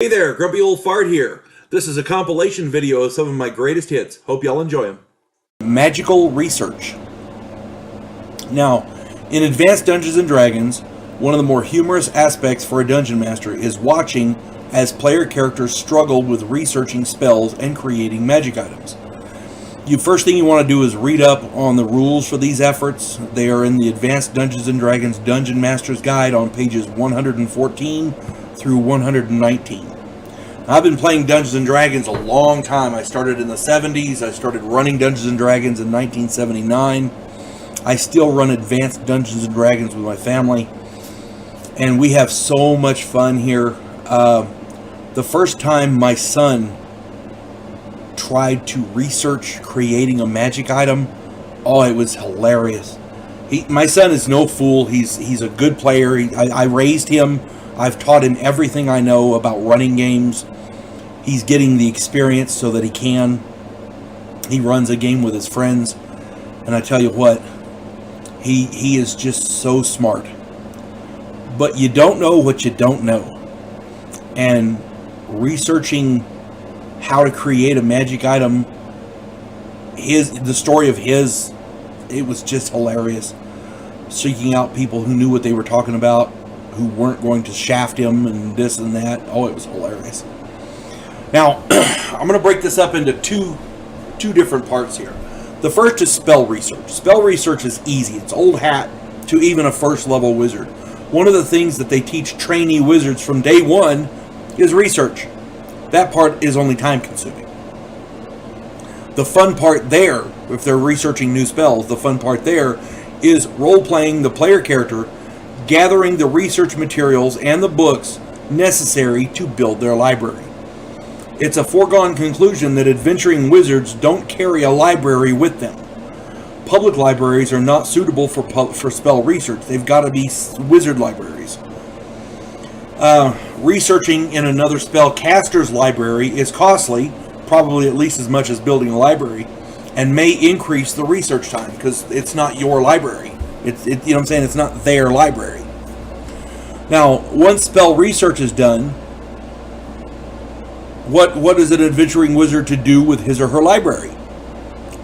Hey there, Grumpy Old Fart here. This is a compilation video of some of my greatest hits. Hope y'all enjoy them. Magical research. Now, in Advanced Dungeons & Dragons, one of the more humorous aspects for a dungeon master is watching as player characters struggle with researching spells and creating magic items. First thing you want to do is read up on the rules for these efforts. They are in the Advanced Dungeons & Dragons Dungeon Master's Guide on pages 114 through 119. I've been playing Dungeons & Dragons a long time. I started in the 70s. I started running Dungeons & Dragons in 1979. I still run Advanced Dungeons & Dragons with my family. And we have so much fun here. The first time my son tried to research creating a magic item, oh, it was hilarious. My son is no fool. He's a good player. I raised him. I've taught him everything I know about running games. He's getting the experience so that he can. He runs a game with his friends. And I tell you what, he is just so smart. But you don't know what you don't know. And researching how to create a magic item, the story of his, it was just hilarious. Seeking out people who knew what they were talking about, who weren't going to shaft him and this and that. Oh, it was hilarious. Now, I'm going to break this up into two different parts here. The first is spell research. Spell research is easy. It's old hat to even a first level wizard. One of the things that they teach trainee wizards from day one is research. That part is only time consuming. The fun part there, if they're researching new spells, the fun part there is role-playing the player character, gathering the research materials and the books necessary to build their library. It's a foregone conclusion that adventuring wizards don't carry a library with them. Public libraries are not suitable for spell research. They've got to be wizard libraries. Researching in another spellcaster's library is costly, probably at least as much as building a library, and may increase the research time because it's not your library. You know what I'm saying? It's not their library. Now, once spell research is done, what is an adventuring wizard to do with his or her library?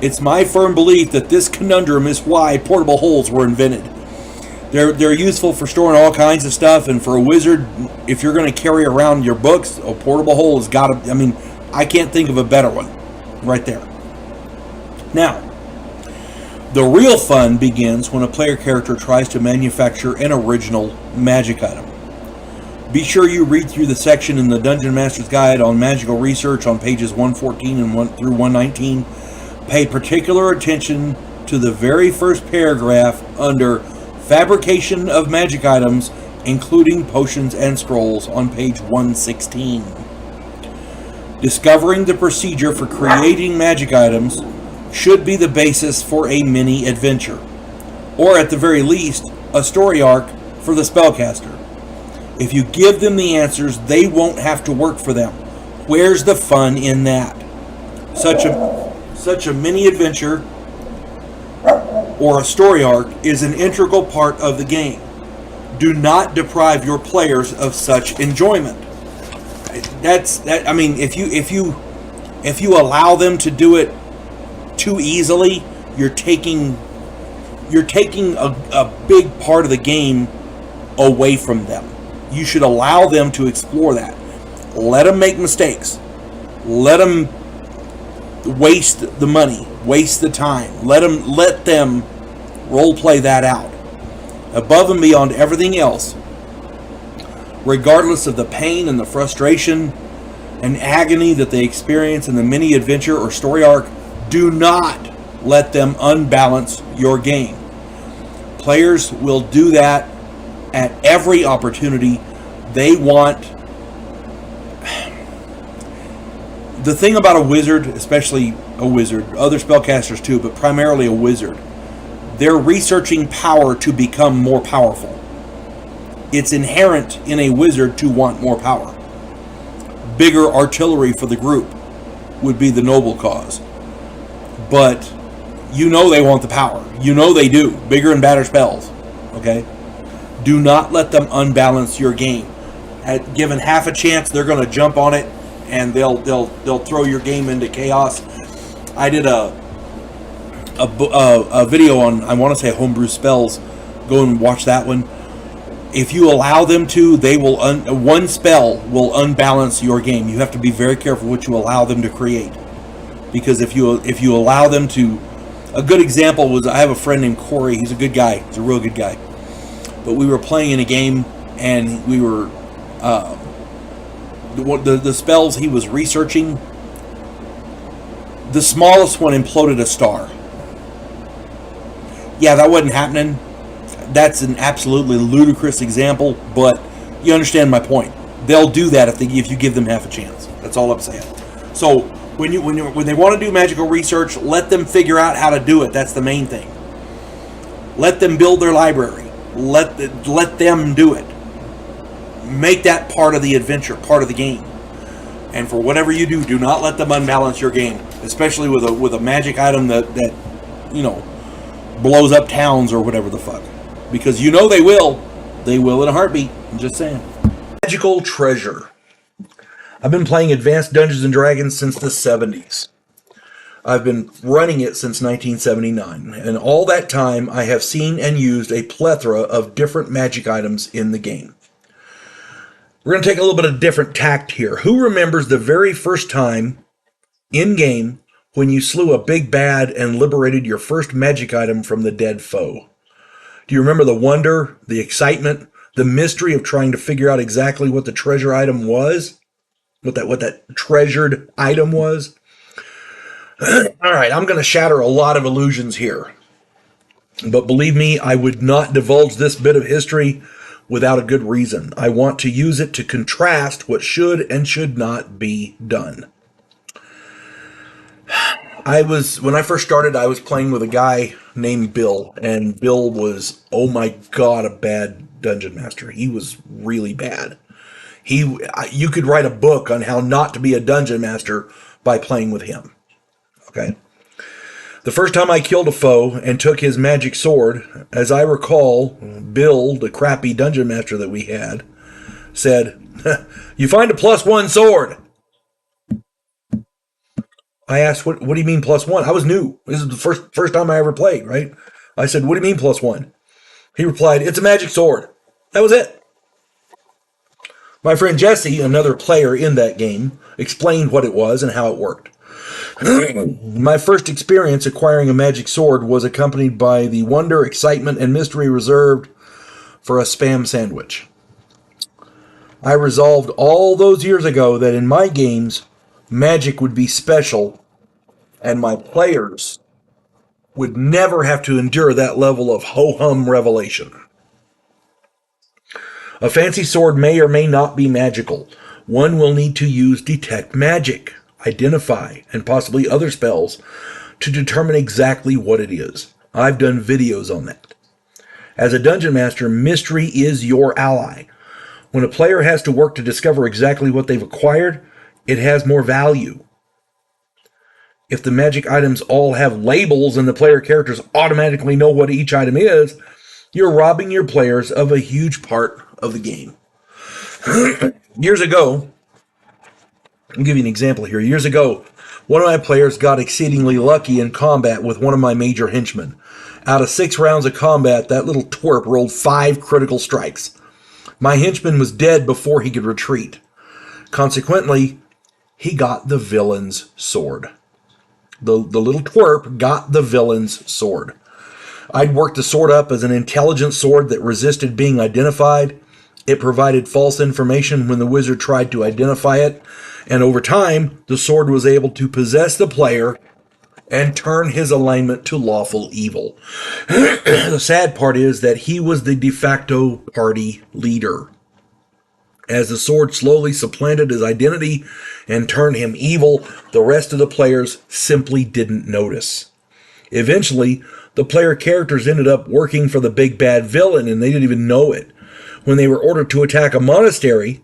It's my firm belief that this conundrum is why portable holes were invented. They're useful for storing all kinds of stuff, and for a wizard, if you're going to carry around your books, a portable hole has got to, I can't think of a better one right there. Now, the real fun begins when a player character tries to manufacture an original magic item. Be sure you read through the section in the Dungeon Master's Guide on magical research on pages 114 and 1 through 119. Pay particular attention to the very first paragraph under Fabrication of Magic Items, including potions and scrolls, on page 116. Discovering the procedure for creating magic items should be the basis for a mini adventure, or at the very least, a story arc for the spellcaster. If you give them the answers, they won't have to work for them. Where's the fun in that? Such a mini adventure or a story arc is an integral part of the game. Do not deprive your players of such enjoyment. If you allow them to do it too easily, you're taking a big part of the game away from them. You should allow them to explore that. Let them make mistakes. Let them waste the money, waste the time. Let them role play that out. Above and beyond everything else, regardless of the pain and the frustration and agony that they experience in the mini adventure or story arc, do not let them unbalance your game. Players will do that at every opportunity. They want... The thing about a wizard, especially a wizard, other spellcasters too, but primarily a wizard, they're researching power to become more powerful. It's inherent in a wizard to want more power. Bigger artillery for the group would be the noble cause. But you know they want the power. You know they do. Bigger and badder spells. Okay? Do not let them unbalance your game. At given half a chance, they're going to jump on it, and they'll throw your game into chaos. I did a video on, I want to say, homebrew spells. Go and watch that one. If you allow them to, they will one spell will unbalance your game. You have to be very careful what you allow them to create, because if you allow them to, a good example was, I have a friend named Corey. He's a good guy. He's a real good guy. But we were playing in a game, and we were the spells he was researching. The smallest one imploded a star. Yeah, that wasn't happening. That's an absolutely ludicrous example, but you understand my point. They'll do that if you give them half a chance. That's all I'm saying. So when they want to do magical research, let them figure out how to do it. That's the main thing. Let them build their library. Let them do it. Make that part of the adventure, part of the game. And for whatever you do, do not let them unbalance your game, especially with a magic item that blows up towns or whatever the fuck. Because you know they will. They will in a heartbeat. I'm just saying. Magical treasure. I've been playing Advanced Dungeons & Dragons since the 70s. I've been running it since 1979. And all that time, I have seen and used a plethora of different magic items in the game. We're going to take a little bit of different tact here. Who remembers the very first time in-game when you slew a big bad and liberated your first magic item from the dead foe? Do you remember the wonder, the excitement, the mystery of trying to figure out exactly what the treasure item was? What that treasured item was? All right, I'm going to shatter a lot of illusions here. But believe me, I would not divulge this bit of history without a good reason. I want to use it to contrast what should and should not be done. When I first started, I was playing with a guy named Bill, and Bill was, oh my God, a bad dungeon master. He was really bad. You could write a book on how not to be a dungeon master by playing with him. Okay. The first time I killed a foe and took his magic sword, as I recall, Bill, the crappy dungeon master that we had, said, "You find a +1 sword." I asked, what do you mean +1? I was new. This is the first time I ever played, right? I said, what do you mean +1? He replied, "It's a magic sword." That was it. My friend Jesse, another player in that game, explained what it was and how it worked. My first experience acquiring a magic sword was accompanied by the wonder, excitement, and mystery reserved for a Spam sandwich. I resolved all those years ago that in my games, magic would be special, and my players would never have to endure that level of ho-hum revelation. A fancy sword may or may not be magical. One will need to use Detect Magic, Identify, and possibly other spells to determine exactly what it is. I've done videos on that. As a dungeon master, mystery is your ally. When a player has to work to discover exactly what they've acquired, it has more value. If the magic items all have labels and the player characters automatically know what each item is, you're robbing your players of a huge part of the game. Years ago, I'll give you an example here. Years ago, one of my players got exceedingly lucky in combat with one of my major henchmen. Out of 6 rounds of combat, that little twerp rolled 5 critical strikes. My henchman was dead before he could retreat. Consequently, he got the villain's sword. The little twerp got the villain's sword. I'd worked the sword up as an intelligent sword that resisted being identified. It provided false information when the wizard tried to identify it. And over time, the sword was able to possess the player and turn his alignment to lawful evil. The sad part is that he was the de facto party leader. As the sword slowly supplanted his identity and turned him evil, the rest of the players simply didn't notice. Eventually, the player characters ended up working for the big bad villain, and they didn't even know it. When they were ordered to attack a monastery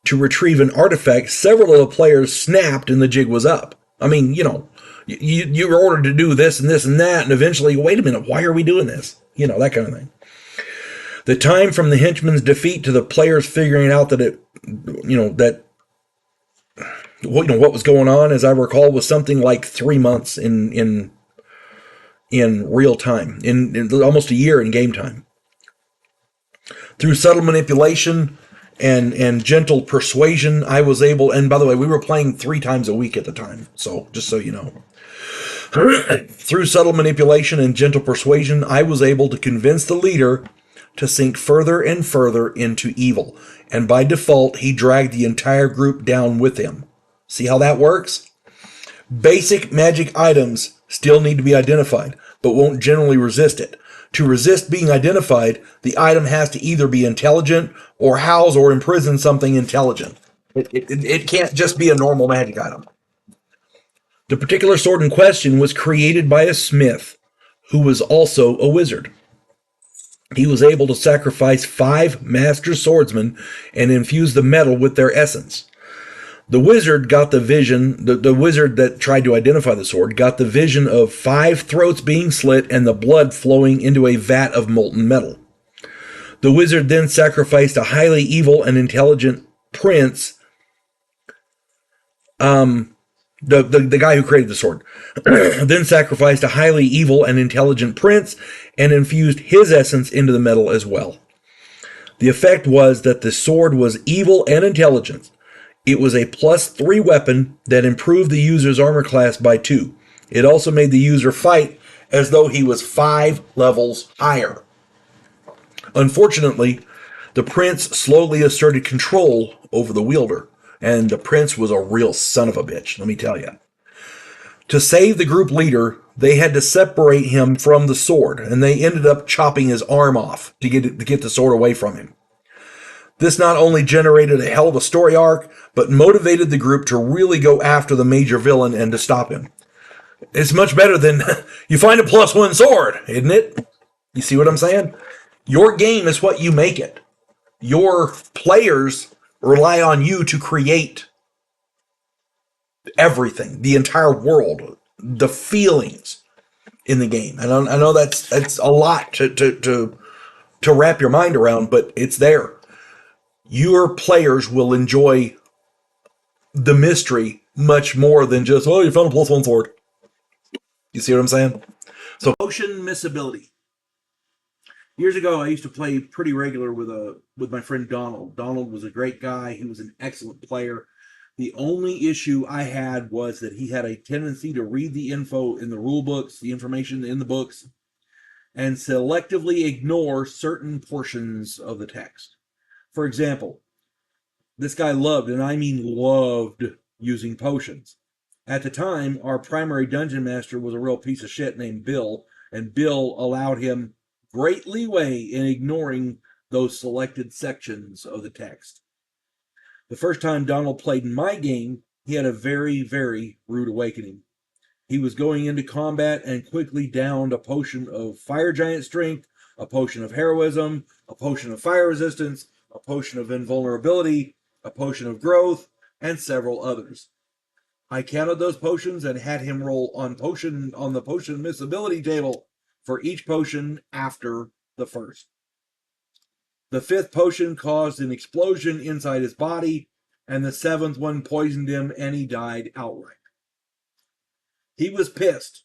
to retrieve an artifact, several of the players snapped and the jig was up. I mean, you were ordered to do this and this and that, and eventually, wait a minute, why are we doing this? That kind of thing. The time from the henchman's defeat to the players figuring out that what was going on, as I recall, was something like 3 months in real time, in almost a year in game time. Through subtle manipulation and gentle persuasion, I was able, and by the way, we were playing 3 times a week at the time, so just so you know. Through subtle manipulation and gentle persuasion, I was able to convince the leader to sink further and further into evil, and by default, he dragged the entire group down with him. See how that works? Basic magic items still need to be identified, but won't generally resist it. To resist being identified, the item has to either be intelligent or house or imprison something intelligent. It can't just be a normal magic item. The particular sword in question was created by a smith who was also a wizard. He was able to sacrifice 5 master swordsmen and infuse the metal with their essence. The wizard got the vision, the wizard that tried to identify the sword got the vision of 5 throats being slit and the blood flowing into a vat of molten metal. The wizard then sacrificed a highly evil and intelligent prince, the guy who created the sword, then sacrificed a highly evil and intelligent prince and infused his essence into the metal as well. The effect was that the sword was evil and intelligent. It was a +3 weapon that improved the user's armor class by 2. It also made the user fight as though he was 5 levels higher. Unfortunately, the prince slowly asserted control over the wielder, and the prince was a real son of a bitch, let me tell you. To save the group leader, they had to separate him from the sword, and they ended up chopping his arm off to get the sword away from him. This not only generated a hell of a story arc, but motivated the group to really go after the major villain and to stop him. It's much better than you find a +1 sword, isn't it? You see what I'm saying? Your game is what you make it. Your players rely on you to create everything, the entire world, the feelings in the game. And I know that's a lot to wrap your mind around, but it's there. Your players will enjoy the mystery much more than just, oh, you found a +1 sword. You see what I'm saying? So, potion missability. Years ago, I used to play pretty regular with my friend Donald. Donald was a great guy. He was an excellent player. The only issue I had was that he had a tendency to read the info in the rule books, the information in the books, and selectively ignore certain portions of the text. For example, this guy loved, and I mean loved, using potions. At the time, our primary dungeon master was a real piece of shit named Bill, and Bill allowed him great leeway in ignoring those selected sections of the text. The first time Donald played in my game, he had a very, very rude awakening. He was going into combat and quickly downed a potion of fire giant strength, a potion of heroism, a potion of fire resistance, a potion of invulnerability, a potion of growth, and several others. I counted those potions and had him roll on the potion missability table for each potion after the first. The 5th potion caused an explosion inside his body, and the 7th one poisoned him and he died outright. He was pissed,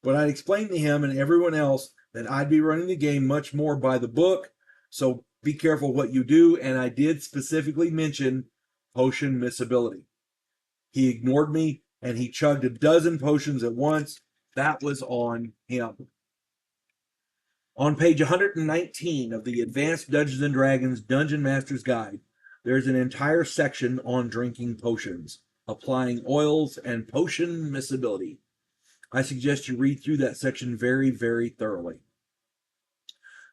but I'd explained to him and everyone else that I'd be running the game much more by the book, so be careful what you do, and I did specifically mention potion missability. He ignored me, and he chugged a dozen potions at once. That was on him. On page 119 of the Advanced Dungeons & Dragons Dungeon Master's Guide, there's an entire section on drinking potions, applying oils, and potion missability. I suggest you read through that section very, very thoroughly.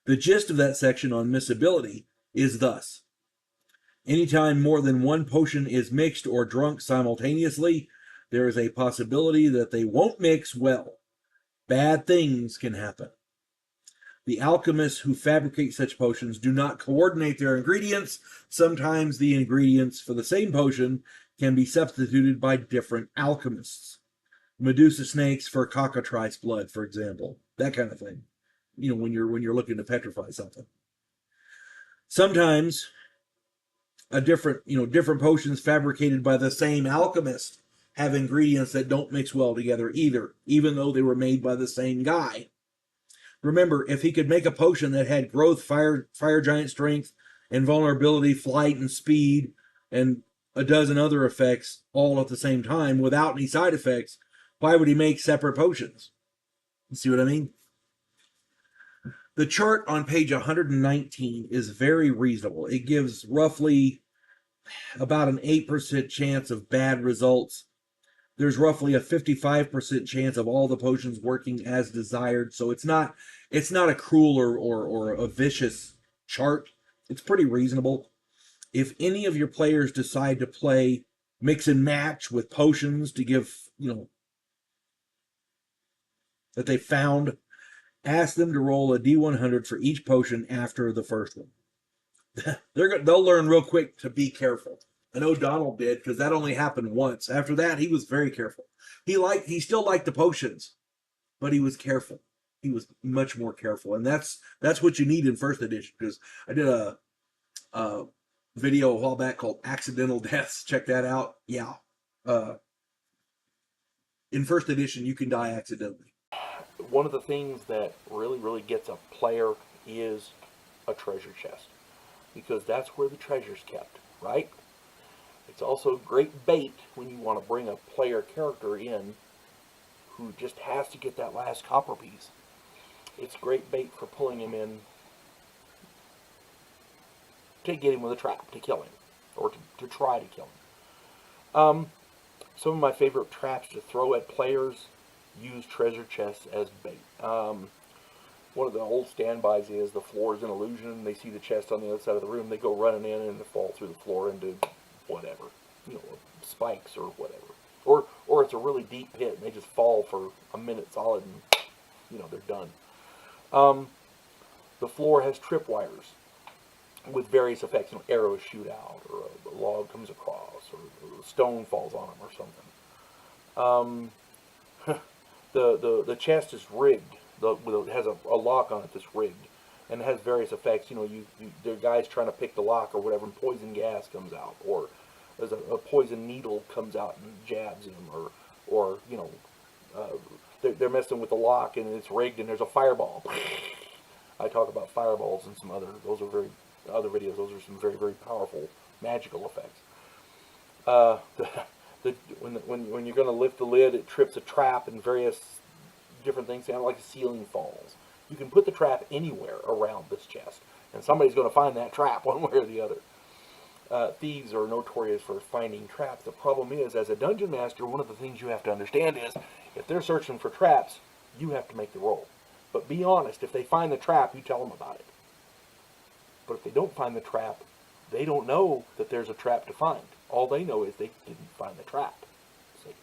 The gist of that section on missability is thus. Anytime more than one potion is mixed or drunk simultaneously, there is a possibility that they won't mix well. Bad things can happen. The alchemists who fabricate such potions do not coordinate their ingredients. Sometimes the ingredients for the same potion can be substituted by different alchemists. Medusa snakes for cockatrice blood, for example. That kind of thing. When you're looking to petrify something. Sometimes different potions fabricated by the same alchemist have ingredients that don't mix well together either, even though they were made by the same guy. Remember, if he could make a potion that had growth, fire giant strength, invulnerability, flight, and speed, and a dozen other effects all at the same time without any side effects, why would he make separate potions? You see what I mean? The chart on page 119 is very reasonable. It gives roughly about an 8% chance of bad results. There's roughly a 55% chance of all the potions working as desired. So it's not a cruel or a vicious chart. It's pretty reasonable. If any of your players decide to play mix and match with potions to give, that they found, ask them to roll a D100 for each potion after the first one. They'll learn real quick to be careful. I know Donald did, because that only happened once. After that, he was very careful. He still liked the potions, but he was careful. He was much more careful, and that's what you need in first edition. Because I did a video a while back called "Accidental Deaths." Check that out. Yeah, in first edition, you can die accidentally. One of the things that really gets a player is a treasure chest, because that's where the treasure's kept, right? It's also great bait when you want to bring a player character in who just has to get that last copper piece. It's great bait for pulling him in to get him with a trap, to kill him, or to try to kill him. Some of my favorite traps to throw at players use treasure chests as bait. One of the old standbys is the floor is an illusion. They see the chest on the other side of the room. They go running in and they fall through the floor into whatever, spikes or whatever. Or it's a really deep pit and they just fall for a minute solid and, they're done. The floor has tripwires with various effects. Arrows shoot out, or a log comes across, or a stone falls on them or something. The chest is rigged. It has a lock on it that's rigged, and it has various effects. There are guys trying to pick the lock or whatever, and poison gas comes out, or there's a poison needle comes out and jabs him, or they're messing with the lock and it's rigged and there's a fireball. I talk about fireballs and some other videos. Those are some very powerful magical effects. When you're going to lift the lid, it trips a trap and various different things, like the ceiling falls. You can put the trap anywhere around this chest, and somebody's going to find that trap one way or the other. Thieves are notorious for finding traps. The problem is, as a dungeon master, one of the things you have to understand is, if they're searching for traps, you have to make the roll. But be honest, if they find the trap, you tell them about it. But if they don't find the trap, they don't know that there's a trap to find. All they know is they didn't find the trap. See?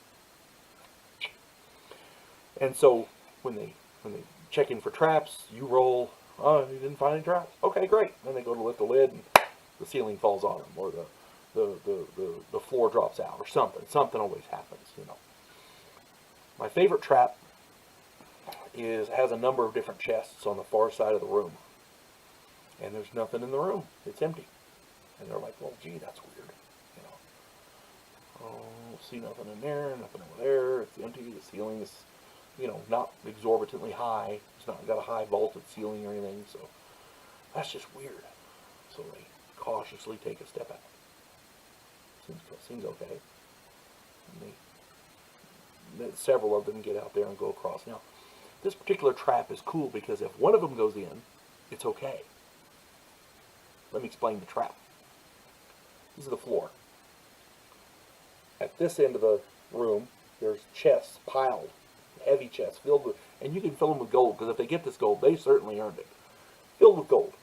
And so when they check in for traps, you roll, oh, you didn't find any traps? Okay, great. Then they go to lift the lid and the ceiling falls on them, or the floor drops out, or something. Something always happens, My favorite trap has a number of different chests on the far side of the room. And there's nothing in the room. It's empty. And they're like, well, gee, that's weird. Oh, see nothing in there, nothing over there. It's empty. The ceiling is, not exorbitantly high. It's not got a high vaulted ceiling or anything. So that's just weird. So they cautiously take a step out. Seems okay. And several of them get out there and go across. Now, this particular trap is cool because if one of them goes in, it's okay. Let me explain the trap. This is the floor. At this end of the room, there's chests piled, heavy chests filled with, and you can fill them with gold, because if they get this gold, they certainly earned it. Filled with gold.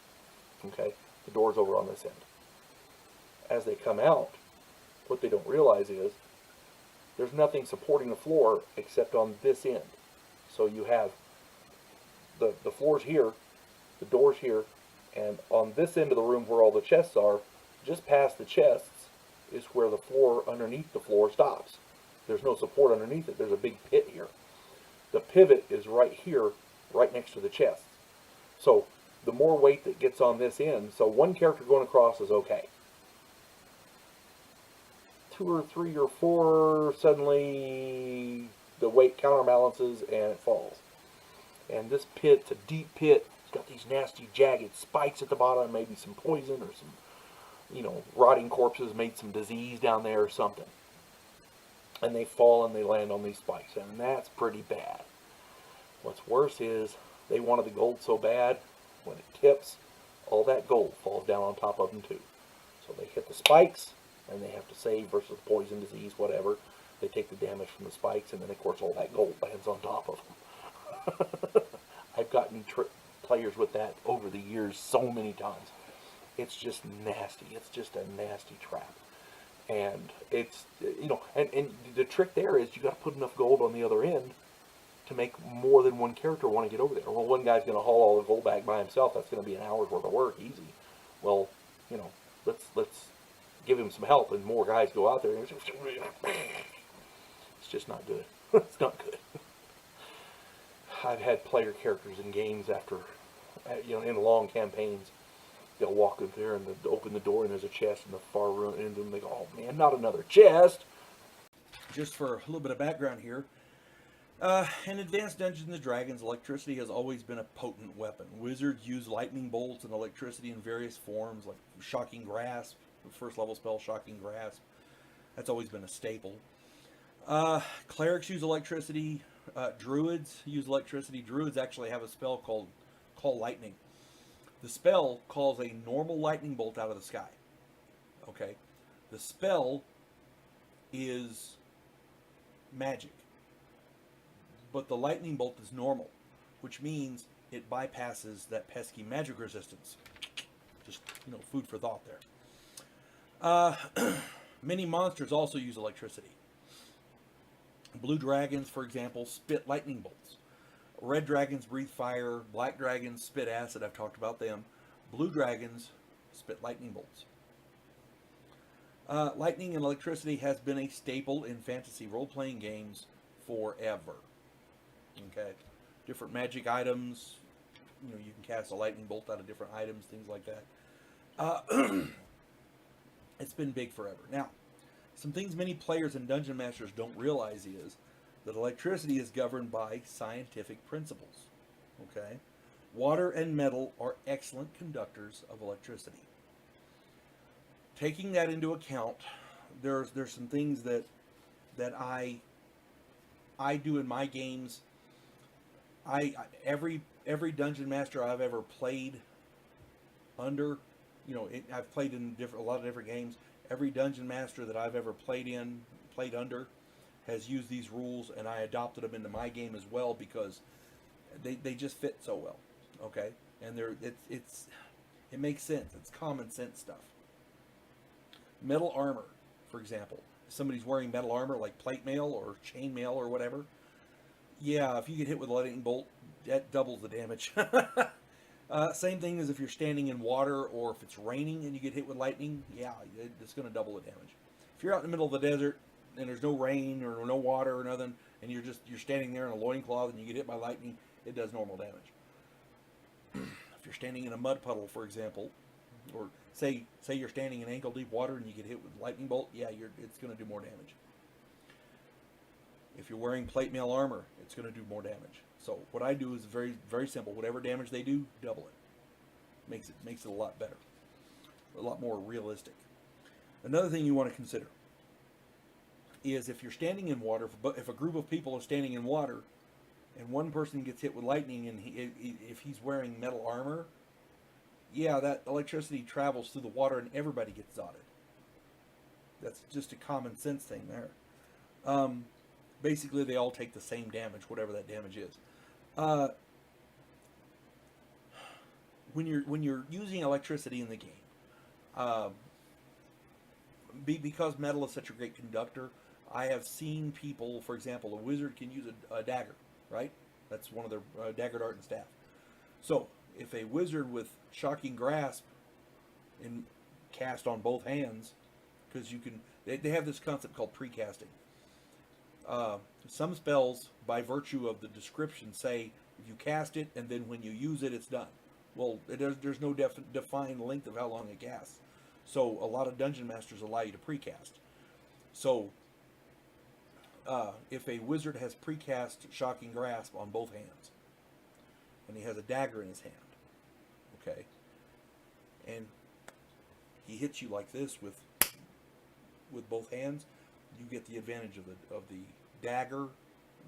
Okay? The door's over on this end. As they come out, what they don't realize is there's nothing supporting the floor except on this end. So you have the floor's here, the door's here, and on this end of the room where all the chests are, just past the chests, is where the floor underneath the floor stops. There's no support underneath it. There's a big pit here. The pivot is right here, right next to the chest. So the more weight that gets on this end, so one character going across is okay. 2 or 3 or 4, suddenly the weight counterbalances and it falls. And this pit's a deep pit. It's got these nasty jagged spikes at the bottom, maybe some poison or some, rotting corpses made some disease down there or something. And they fall and they land on these spikes, and that's pretty bad. What's worse is they wanted the gold so bad, when it tips, all that gold falls down on top of them too. So they hit the spikes, and they have to save versus poison, disease, whatever. They take the damage from the spikes, and then of course all that gold lands on top of them. I've gotten players with that over the years so many times. It's just nasty. It's just a nasty trap. And it's, and the trick there is you got to put enough gold on the other end to make more than one character want to get over there. Well, one guy's going to haul all the gold back by himself. That's going to be an hour's worth of work, easy. Well, let's give him some help, and more guys go out there. It's just not good. It's not good. I've had player characters in games after, in long campaigns, they'll walk in there and they'll open the door and there's a chest in the far end, and they go, "Oh man, not another chest!" Just for a little bit of background here, in Advanced Dungeons and Dragons, electricity has always been a potent weapon. Wizards use lightning bolts and electricity in various forms, like Shocking Grasp, first level spell, Shocking Grasp. That's always been a staple. Clerics use electricity. Druids use electricity. Druids actually have a spell called Call Lightning. The spell calls a normal lightning bolt out of the sky. Okay? The spell is magic, but the lightning bolt is normal, which means it bypasses that pesky magic resistance. Just, food for thought there. Many monsters also use electricity. Blue dragons, for example, spit lightning bolts. Red dragons breathe fire. Black dragons spit acid. I've talked about them. Blue dragons spit lightning bolts. Lightning and electricity has been a staple in fantasy role-playing games forever. Okay, different magic items. You can cast a lightning bolt out of different items, things like that. It's been big forever. Now, some things many players and dungeon masters don't realize is that electricity is governed by scientific principles. Okay, water and metal are excellent conductors of electricity. Taking that into account, there's some things that I do in my games. Every dungeon master I've ever played under, I've played in a lot of different games. Every dungeon master that I've ever played under, has used these rules, and I adopted them into my game as well because they just fit so well. Okay, and it makes sense. It's common sense stuff. Metal armor, for example. If somebody's wearing metal armor like plate mail or chain mail or whatever, yeah, if you get hit with a lightning bolt, that doubles the damage. Same thing as if you're standing in water or if it's raining and you get hit with lightning, yeah, it's going to double the damage. If you're out in the middle of the desert and there's no rain or no water or nothing, and you're standing there in a loincloth and you get hit by lightning, it does normal damage. If you're standing in a mud puddle, for example, or say you're standing in ankle deep water and you get hit with a lightning bolt, yeah, it's going to do more damage. If you're wearing plate mail armor, it's going to do more damage. So what I do is very, very simple. Whatever damage they do, double it. Makes it a lot better, a lot more realistic. Another thing you want to consider is if you're standing in water, if a group of people are standing in water, and one person gets hit with lightning, and if he's wearing metal armor, yeah, that electricity travels through the water and everybody gets dotted. That's just a common sense thing there. Basically, they all take the same damage, whatever that damage is. When you're using electricity in the game, because metal is such a great conductor, I have seen people, for example, a wizard can use a dagger, right? That's one of their dagger, dart, and staff. So if a wizard with Shocking Grasp and cast on both hands, because they have this concept called precasting. Some spells, by virtue of the description, say if you cast it and then when you use it, it's done. Well, there's no defined length of how long it casts. So a lot of dungeon masters allow you to precast. So if a wizard has precast Shocking Grasp on both hands, and he has a dagger in his hand, okay, and he hits you like this with both hands, you get the advantage of the dagger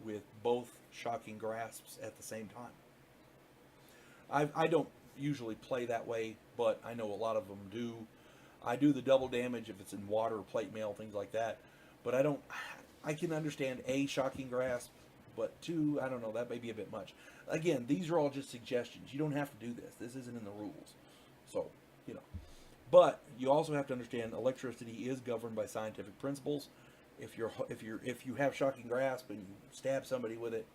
with both Shocking Grasps at the same time. I don't usually play that way, but I know a lot of them do. I do the double damage if it's in water, plate mail, things like that. But I can understand A, Shocking Grasp, but 2, I don't know, that may be a bit much. Again, these are all just suggestions. You don't have to do this. This isn't in the rules. So, you know. But you also have to understand electricity is governed by scientific principles. If you have Shocking Grasp and you stab somebody with it,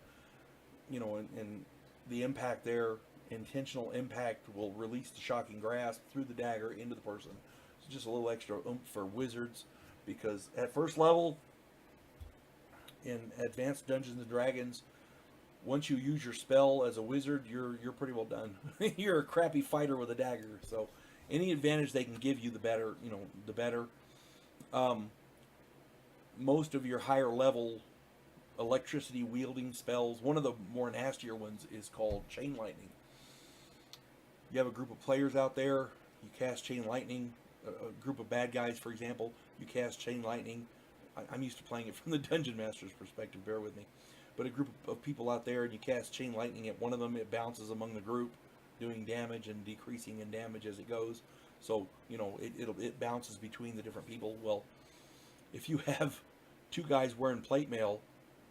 you know, and the impact there, intentional impact, will release the Shocking Grasp through the dagger into the person. It's just a little extra oomph for wizards, because at first level in Advanced Dungeons and Dragons, once you use your spell as a wizard, you're pretty well done. You're a crappy fighter with a dagger. So any advantage they can give you, the better. You know, the better. Most of your higher level electricity wielding spells, one of the more nastier ones is called Chain Lightning. You have a group of players out there, you cast Chain Lightning. A group of bad guys, for example, you cast Chain Lightning. I'm used to playing it from the Dungeon Master's perspective, bear with me. But a group of people out there, and you cast Chain Lightning at one of them, it bounces among the group, doing damage and decreasing in damage as it goes. So, you know, it bounces between the different people. Well, if you have 2 guys wearing plate mail,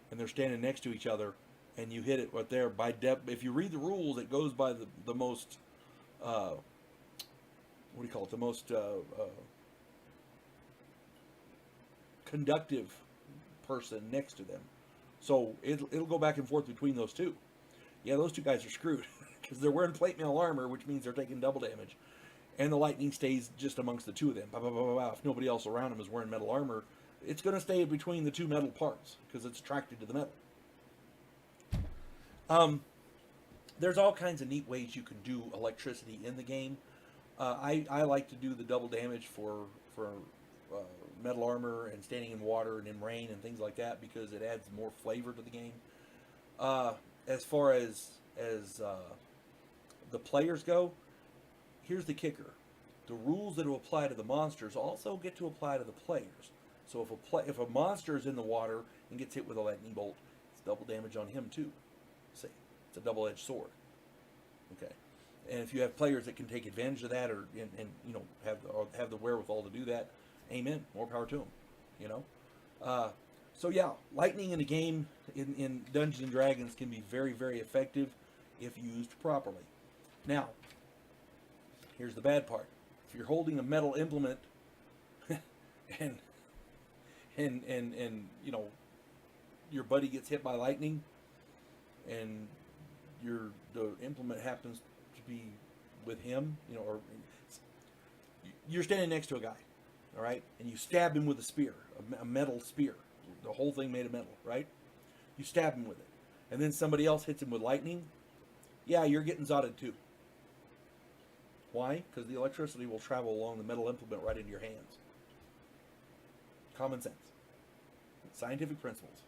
and they're standing next to each other, and you hit it right there, if you read the rules, it goes by the most... what do you call it? The most conductive person next to them. So it'll go back and forth between those 2. Yeah, those 2 guys are screwed because they're wearing plate mail armor, which means they're taking double damage. And the lightning stays just amongst the 2 of them. Bah, bah, bah, bah, bah. If nobody else around them is wearing metal armor, it's going to stay between the 2 metal parts because it's attracted to the metal. There's all kinds of neat ways you can do electricity in the game. I like to do the double damage for metal armor and standing in water and in rain and things like that because it adds more flavor to the game. As far as the players go, here's the kicker: the rules that will apply to the monsters also get to apply to the players. So if a monster is in the water and gets hit with a lightning bolt, it's double damage on him too. See, it's a double-edged sword. Okay. And if you have players that can take advantage of that, or and you know have the wherewithal to do that, amen. More power to them. You know. So yeah, lightning in a game in Dungeons and Dragons can be very, very effective if used properly. Now, here's the bad part: if you're holding a metal implement, and you know your buddy gets hit by lightning, and the implement happens be with him, you know, or you're standing next to a guy, all right, and you stab him with a spear, a metal spear, the whole thing made of metal, right? You stab him with it, and then somebody else hits him with lightning. Yeah, you're getting zotted too. Why? Because the electricity will travel along the metal implement right into your hands. Common sense, scientific principles.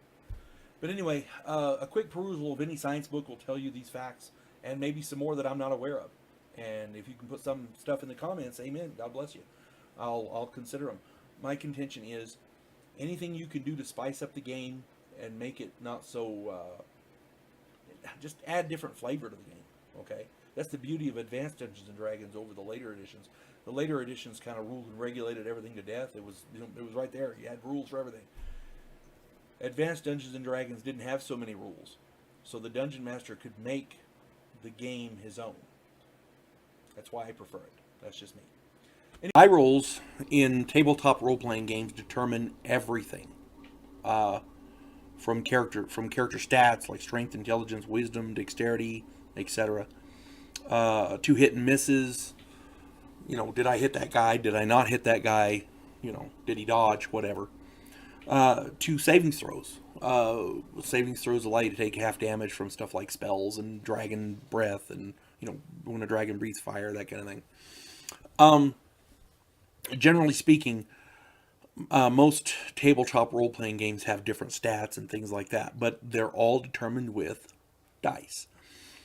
But anyway, a quick perusal of any science book will tell you these facts, and maybe some more that I'm not aware of. And if you can put some stuff in the comments, amen, God bless you. I'll consider them. My contention is anything you can do to spice up the game and make it not so... just add different flavor to the game, okay? That's the beauty of Advanced Dungeons & Dragons over the later editions. The later editions kind of ruled and regulated everything to death. It was right there. You had rules for everything. Advanced Dungeons & Dragons didn't have so many rules. So the Dungeon Master could make the game his own. That's why I prefer it. That's just me. Die rolls in tabletop role-playing games determine everything. From character stats like strength, intelligence, wisdom, dexterity, etc. To hit and misses. You know, did I hit that guy? Did I not hit that guy? You know, did he dodge? Whatever. To savings throws. Savings throws allow you to take half damage from stuff like spells and dragon breath and when a dragon breathes fire, that kind of thing. Generally speaking, most tabletop role-playing games have different stats and things like that, but they're all determined with dice.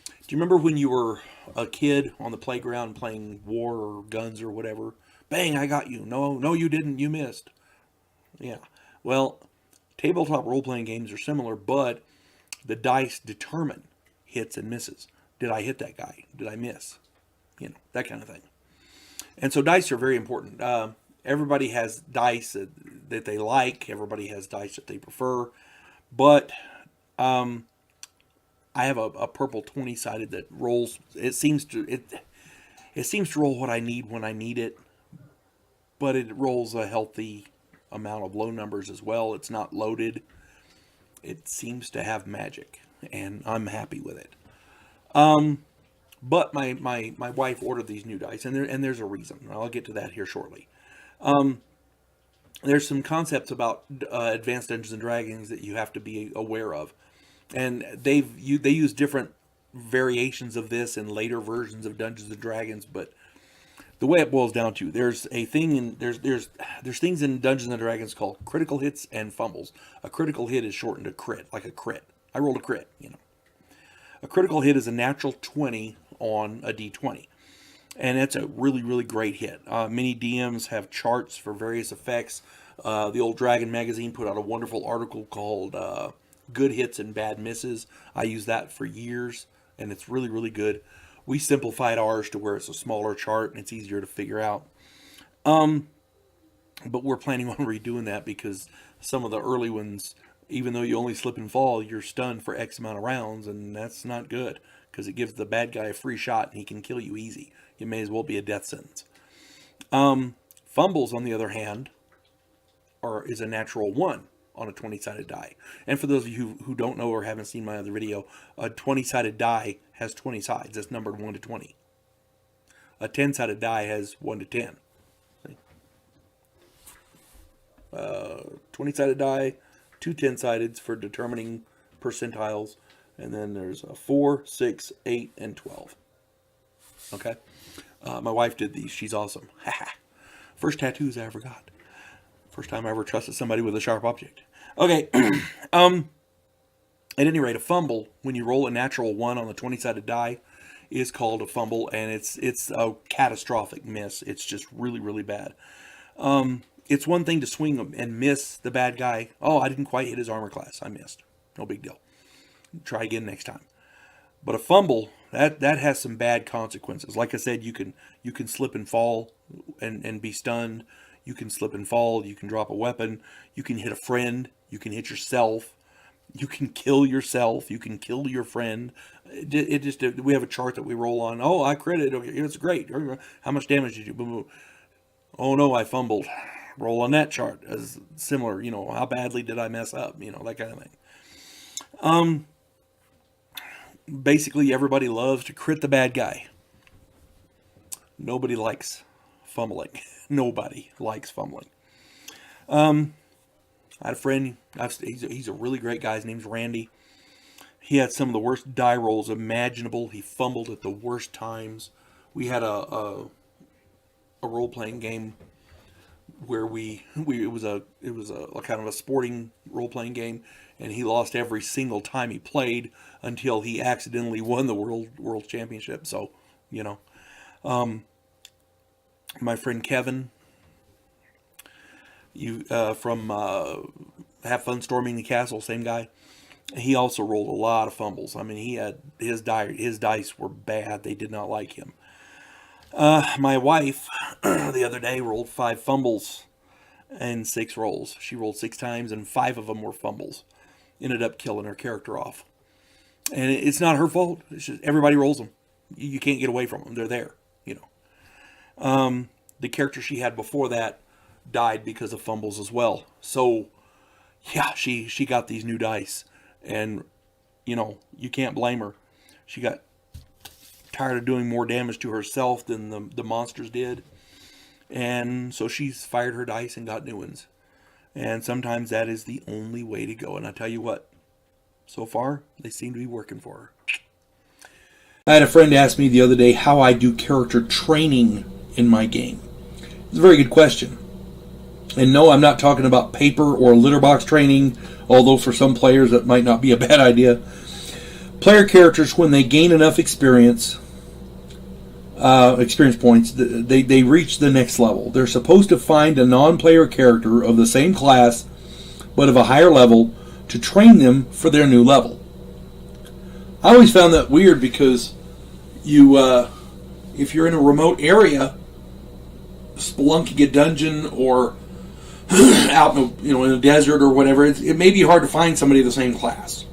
Do you remember when you were a kid on the playground playing war or guns or whatever? Bang, I got you. No, you didn't. You missed. Yeah. Well, tabletop role-playing games are similar, but the dice determine hits and misses. Did I hit that guy? Did I miss? That kind of thing. And so dice are very important. Everybody has dice that they like. Everybody has dice that they prefer. But I have a purple 20-sided that rolls. It seems to roll what I need when I need it, but it rolls a healthy amount of low numbers as well. It's not loaded. It seems to have magic, and I'm happy with it. But my wife ordered these new dice, and there's a reason. I'll get to that here shortly. There's some concepts about Advanced Dungeons and Dragons that you have to be aware of, and they use different variations of this in later versions of Dungeons and Dragons. But the way it boils down to, there's things in Dungeons and Dragons called critical hits and fumbles. A critical hit is shortened to crit, like a crit. I rolled a crit. A critical hit is a natural 20 on a d20. And it's a really, really great hit. Many DMs have charts for various effects. The old Dragon magazine put out a wonderful article called Good Hits and Bad Misses. I used that for years, and it's really, really good. We simplified ours to where it's a smaller chart, and it's easier to figure out. But we're planning on redoing that because some of the early ones, even though you only slip and fall, you're stunned for X amount of rounds, and that's not good because it gives the bad guy a free shot and he can kill you easy. It may as well be a death sentence. Fumbles, on the other hand, is a natural 1 on a 20-sided die. And for those of you who don't know or haven't seen my other video, a 20-sided die has 20 sides. That's numbered 1 to 20. A 10-sided die has 1 to 10. 20-sided die, 2 10-sideds for determining percentiles, and then there's a 4, 6, 8, and 12. Okay? My wife did these. She's awesome. First tattoos I ever got. First time I ever trusted somebody with a sharp object. Okay. At any rate, a fumble, when you roll a natural 1 on the 20-sided die, is called a fumble, and it's a catastrophic miss. It's just really, really bad. It's one thing to swing and miss the bad guy. Oh, I didn't quite hit his armor class. I missed. No big deal. Try again next time. But a fumble, that has some bad consequences. Like I said, you can slip and fall and be stunned. You can slip and fall. You can drop a weapon. You can hit a friend. You can hit yourself. You can kill yourself. You can kill your friend. We have a chart that we roll on. Oh, I critted. Okay, it's great. How much damage did you? Boom, boom. Oh no, I fumbled. Roll on that chart as similar. How badly did I mess up? That kind of thing. Basically, everybody loves to crit the bad guy. Nobody likes fumbling. Nobody likes fumbling. I had a friend. He's a really great guy. His name's Randy. He had some of the worst die rolls imaginable. He fumbled at the worst times. We had a role-playing game where it was a kind of a sporting role-playing game, and he lost every single time he played until he accidentally won the world championship. So, my friend Kevin, from Have Fun Storming the Castle, same guy. He also rolled a lot of fumbles. I mean, he had his dice were bad. They did not like him. My wife the other day rolled 5 fumbles and 6 rolls. She rolled 6 times and 5 of them were fumbles. Ended up killing her character off. And it's not her fault. It's just everybody rolls them. You can't get away from them. They're there, The character she had before that died because of fumbles as well. So, yeah, she got these new dice. And, you can't blame her. She got tired of doing more damage to herself than the monsters did. And so she's fired her dice and got new ones. And sometimes that is the only way to go. And I tell you what, so far, they seem to be working for her. I had a friend ask me the other day how I do character training in my game. It's a very good question. And no, I'm not talking about paper or litter box training, although for some players that might not be a bad idea. Player characters, when they gain enough experience points, they reach the next level. They're supposed to find a non-player character of the same class, but of a higher level, to train them for their new level. I always found that weird because if you're in a remote area, spelunking a dungeon or out in a desert or whatever, it may be hard to find somebody of the same class.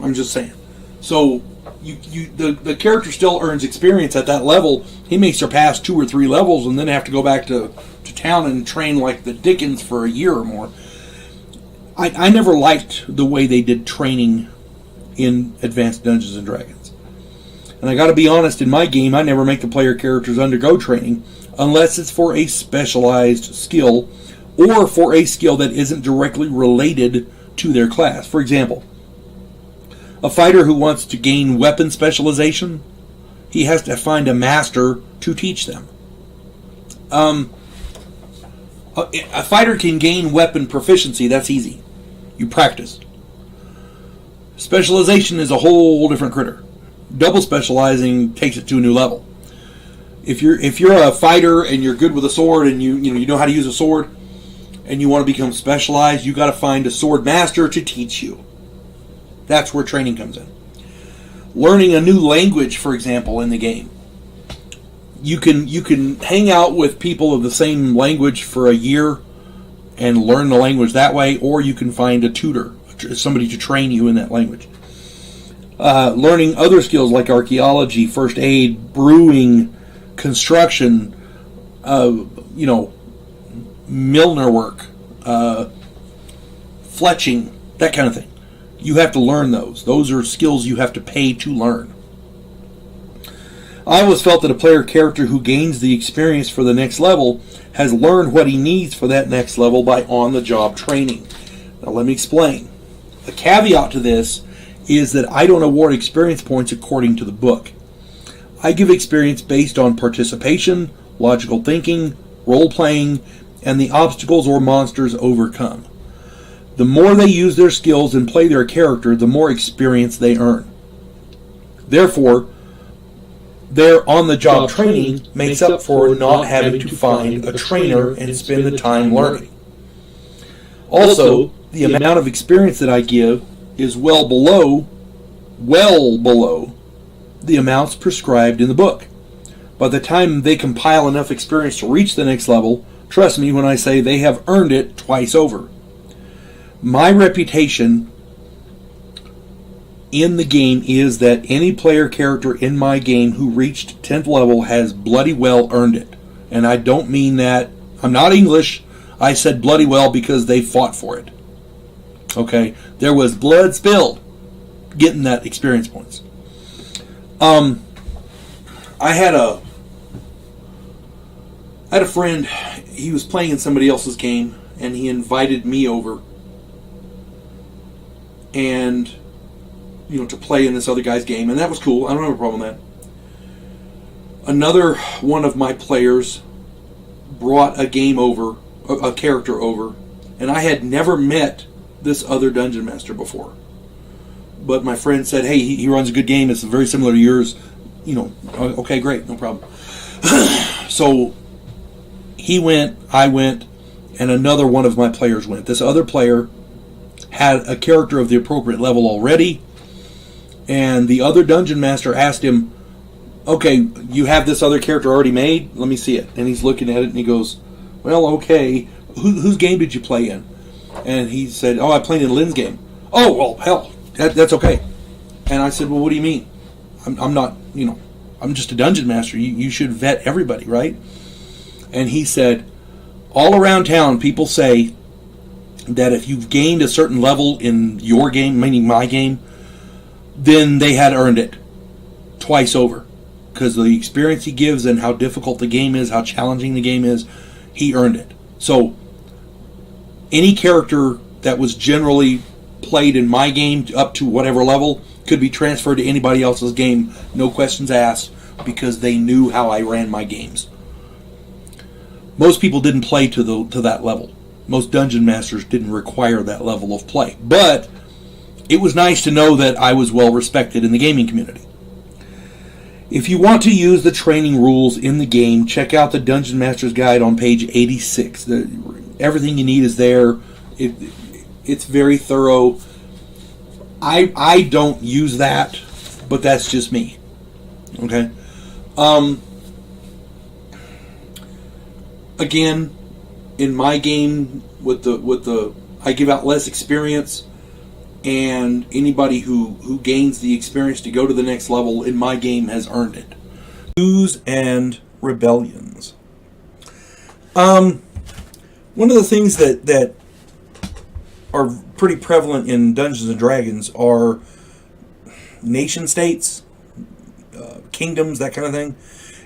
I'm just saying. So the character still earns experience at that level. He may surpass 2 or 3 levels and then have to go back to town and train like the Dickens for a year or more. I never liked the way they did training in Advanced Dungeons and Dragons. And I got to be honest, in my game, I never make the player characters undergo training unless it's for a specialized skill or for a skill that isn't directly related to their class. For example, a fighter who wants to gain weapon specialization, he has to find a master to teach them. A fighter can gain weapon proficiency. That's easy. You practice. Specialization is a whole different critter. Double specializing takes it to a new level. If you're a fighter and you're good with a sword and you know how to use a sword and you want to become specialized, you got to find a sword master to teach you. That's where training comes in. Learning a new language, for example, in the game. You can hang out with people of the same language for a year and learn the language that way, or you can find a tutor, somebody to train you in that language. Learning other skills like archaeology, first aid, brewing, construction, milliner work, fletching, that kind of thing. You have to learn those. Those are skills you have to pay to learn. I always felt that a player character who gains the experience for the next level has learned what he needs for that next level by on-the-job training. Now let me explain. The caveat to this is that I don't award experience points according to the book. I give experience based on participation, logical thinking, role-playing, and the obstacles or monsters overcome. The more they use their skills and play their character, the more experience they earn. Therefore, their on-the-job training makes up for not having to find a trainer and spend the time learning. Also, the amount of experience that I give is well below the amounts prescribed in the book. By the time they compile enough experience to reach the next level, trust me when I say they have earned it twice over. My reputation in the game is that any player character in my game who reached 10th level has bloody well earned it. And I don't mean that. I'm not English. I said bloody well because they fought for it. Okay? There was blood spilled getting that experience points. I had a friend, he was playing in somebody else's game, and he invited me over and to play in this other guy's game, and that was cool. I don't have a problem with that. Another one of my players brought a character over, and I had never met this other dungeon master before. But my friend said, hey, he runs a good game, it's very similar to yours. Okay, great, no problem. So he went, I went, and another one of my players went. This other player had a character of the appropriate level already, and the other dungeon master asked him, okay, you have this other character already made? Let me see it. And he's looking at it and he goes, well, okay, whose game did you play in? And he said, oh, I played in Lynn's game. Oh, well, hell, that's okay. And I said, well, what do you mean? I'm not, I'm just a dungeon master. You should vet everybody, right? And he said, all around town, people say that if you've gained a certain level in your game, meaning my game, then they had earned it twice over. Because of the experience he gives and how difficult the game is, how challenging the game is, he earned it. So, any character that was generally played in my game up to whatever level could be transferred to anybody else's game, no questions asked, because they knew how I ran my games. Most people didn't play to that level. Most dungeon masters didn't require that level of play. But it was nice to know that I was well respected in the gaming community. If you want to use the training rules in the game, check out the Dungeon Master's Guide on page 86. Everything you need is there. It's very thorough. I don't use that, but that's just me. Okay? Again, in my game, I give out less experience, and anybody who gains the experience to go to the next level in my game has earned it. News and rebellions. One of the things that are pretty prevalent in Dungeons and Dragons are nation states, kingdoms, that kind of thing.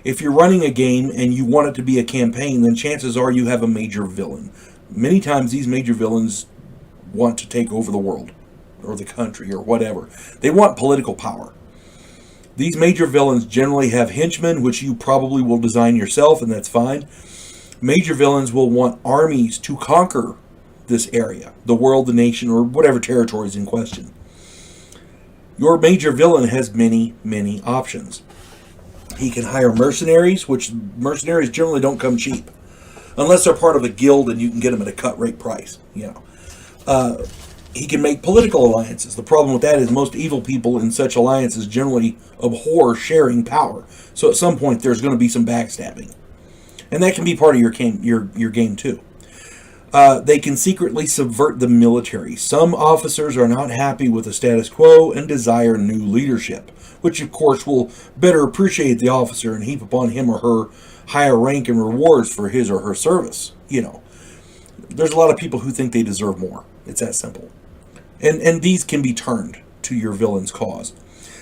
If you're running a game and you want it to be a campaign, then chances are you have a major villain. Many times these major villains want to take over the world or the country or whatever. They want political power. These major villains generally have henchmen, which you probably will design yourself, and that's fine. Major villains will want armies to conquer this area, the world, the nation, or whatever territory is in question. Your major villain has many, many options. He can hire mercenaries, which mercenaries generally don't come cheap. Unless they're part of a guild and you can get them at a cut rate price. He can make political alliances. The problem with that is most evil people in such alliances generally abhor sharing power. So at some point there's going to be some backstabbing. And that can be part of your game too. They can secretly subvert the military. Some officers are not happy with the status quo and desire new leadership, which of course will better appreciate the officer and heap upon him or her higher rank and rewards for his or her service. There's a lot of people who think they deserve more. It's that simple. And these can be turned to your villain's cause.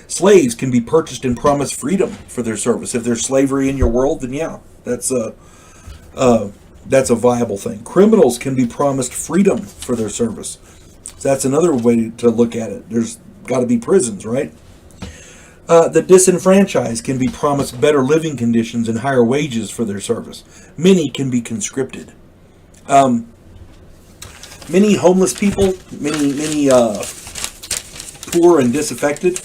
Slaves can be purchased and promised freedom for their service. If there's slavery in your world, then yeah, that's a viable thing. Criminals can be promised freedom for their service. So that's another way to look at it. There's got to be prisons, right? The disenfranchised can be promised better living conditions and higher wages for their service. Many can be conscripted. Many homeless people, many poor and disaffected,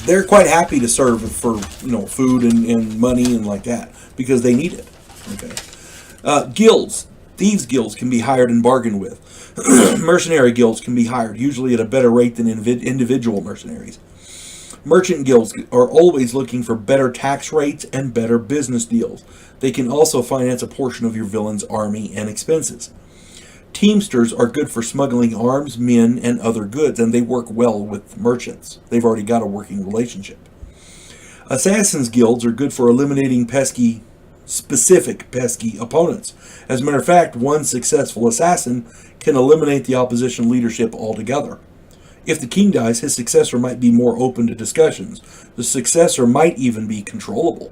they're quite happy to serve for food and money and like that because they need it. Okay. Guilds. Thieves guilds can be hired and bargained with. Mercenary guilds can be hired, usually at a better rate than individual mercenaries. Merchant guilds are always looking for better tax rates and better business deals. They can also finance a portion of your villain's army and expenses. Teamsters are good for smuggling arms, men, and other goods, and they work well with merchants. They've already got a working relationship. Assassins guilds are good for eliminating specific pesky opponents. As a matter of fact, one successful assassin can eliminate the opposition leadership altogether. If the king dies, his successor might be more open to discussions. The successor might even be controllable.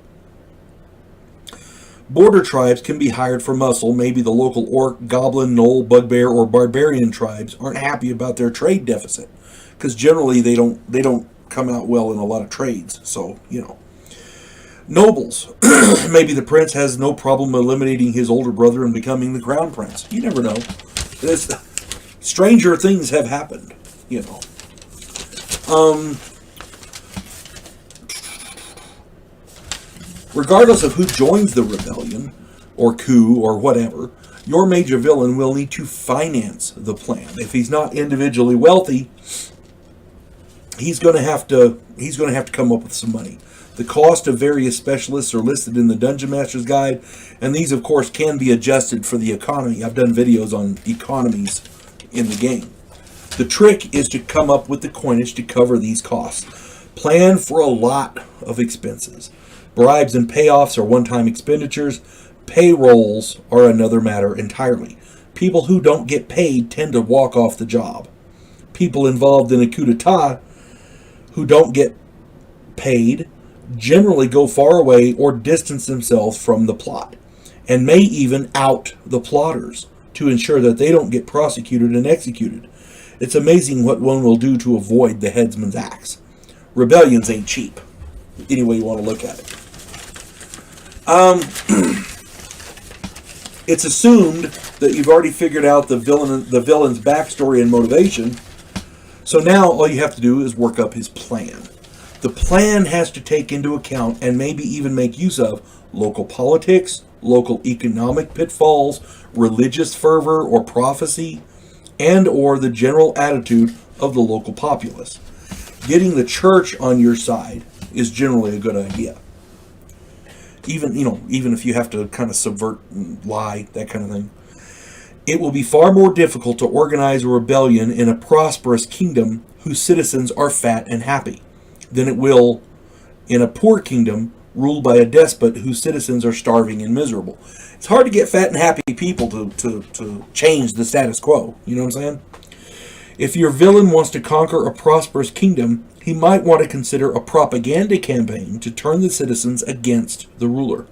Border tribes can be hired for muscle. Maybe the local orc, goblin, gnoll, bugbear, or barbarian tribes aren't happy about their trade deficit, because generally they don't come out well in a lot of trades. So nobles. Maybe the prince has no problem eliminating his older brother and becoming the crown prince. You never know. Stranger things have happened. Regardless of who joins the rebellion, or coup, or whatever, your major villain will need to finance the plan. If he's not individually wealthy, he's going to have to come up with some money. The cost of various specialists are listed in the Dungeon Master's Guide, and these, of course, can be adjusted for the economy. I've done videos on economies in the game. The trick is to come up with the coinage to cover these costs. Plan for a lot of expenses. Bribes and payoffs are one-time expenditures. Payrolls are another matter entirely. People who don't get paid tend to walk off the job. People involved in a coup d'etat who don't get paid generally go far away or distance themselves from the plot, and may even out the plotters to ensure that they don't get prosecuted and executed. It's amazing what one will do to avoid the headsman's axe. Rebellions ain't cheap, any way you want to look at it. It's assumed that you've already figured out the villain's backstory and motivation, so now all you have to do is work up his plan. The plan has to take into account and maybe even make use of local politics, local economic pitfalls, religious fervor or prophecy, and or the general attitude of the local populace. Getting the church on your side is generally a good idea. Even if you have to kind of subvert and lie, that kind of thing. It will be far more difficult to organize a rebellion in a prosperous kingdom whose citizens are fat and happy than it will in a poor kingdom ruled by a despot whose citizens are starving and miserable. It's hard to get fat and happy people to change the status quo. You know what I'm saying? If your villain wants to conquer a prosperous kingdom, he might want to consider a propaganda campaign to turn the citizens against the ruler.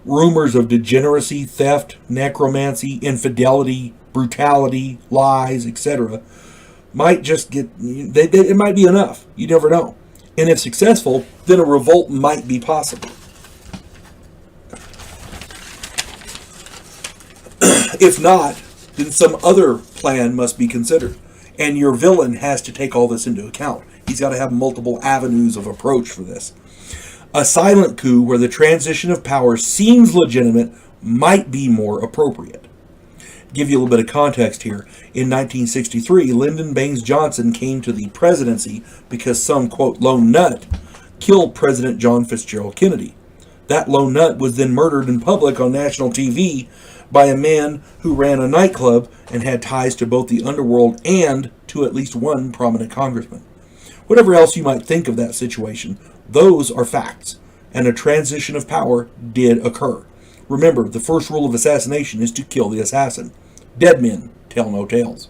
Rumors of degeneracy, theft, necromancy, infidelity, brutality, lies, etc. might just get... it might be enough. You never know. And if successful, then a revolt might be possible. If not, then some other plan must be considered. And your villain has to take all this into account. He's got to have multiple avenues of approach for this. A silent coup where the transition of power seems legitimate might be more appropriate. Give you a little bit of context here. In 1963, Lyndon Baines Johnson came to the presidency because some, quote, lone nut killed President John Fitzgerald Kennedy. That lone nut was then murdered in public on national TV by a man who ran a nightclub and had ties to both the underworld and to at least one prominent congressman. Whatever else you might think of that situation, those are facts, and a transition of power did occur. Remember, the first rule of assassination is to kill the assassin. Dead men tell no tales.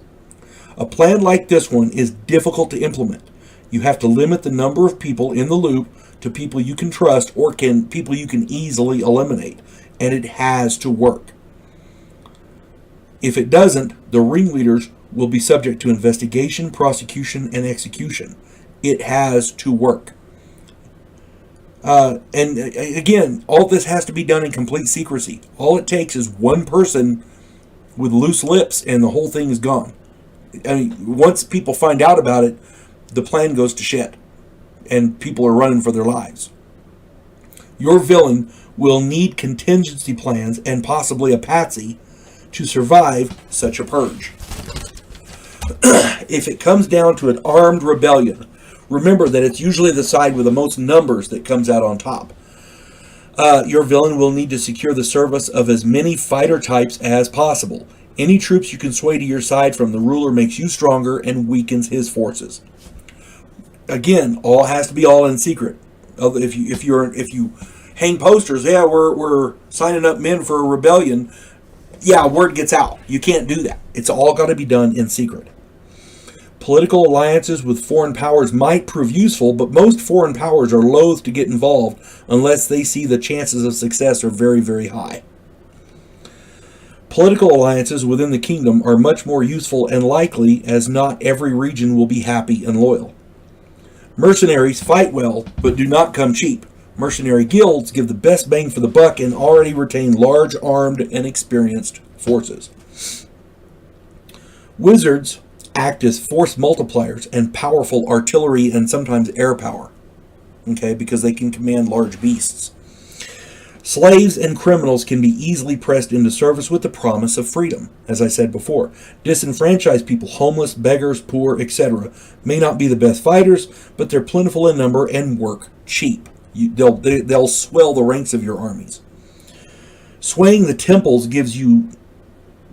A plan like this one is difficult to implement. You have to limit the number of people in the loop to people you can trust or people you can easily eliminate, and it has to work. If it doesn't, the ringleaders will be subject to investigation, prosecution, and execution. It has to work. And again, all this has to be done in complete secrecy. All it takes is one person with loose lips and the whole thing is gone. I mean, once people find out about it, the plan goes to shit. And people are running for their lives. Your villain will need contingency plans and possibly a patsy to survive such a purge. If it comes down to an armed rebellion, remember that it's usually the side with the most numbers that comes out on top. Your villain will need to secure the service of as many fighter types as possible. Any troops you can sway to your side from the ruler makes you stronger and weakens his forces. Again, all has to be all in secret. If you hang posters, yeah, we're signing up men for a rebellion. Yeah, word gets out. You can't do that. It's all got to be done in secret. Political alliances with foreign powers might prove useful, but most foreign powers are loath to get involved unless they see the chances of success are very, very high. Political alliances within the kingdom are much more useful and likely, as not every region will be happy and loyal. Mercenaries fight well, but do not come cheap. Mercenary guilds give the best bang for the buck and already retain large armed and experienced forces. Wizards act as force multipliers and powerful artillery and sometimes air power, okay, because they can command large beasts. Slaves and criminals can be easily pressed into service with the promise of freedom. As I said before, disenfranchised people, homeless, beggars, poor, etc., may not be the best fighters, but they're plentiful in number and work cheap. They'll swell the ranks of your armies. Swaying the temples gives you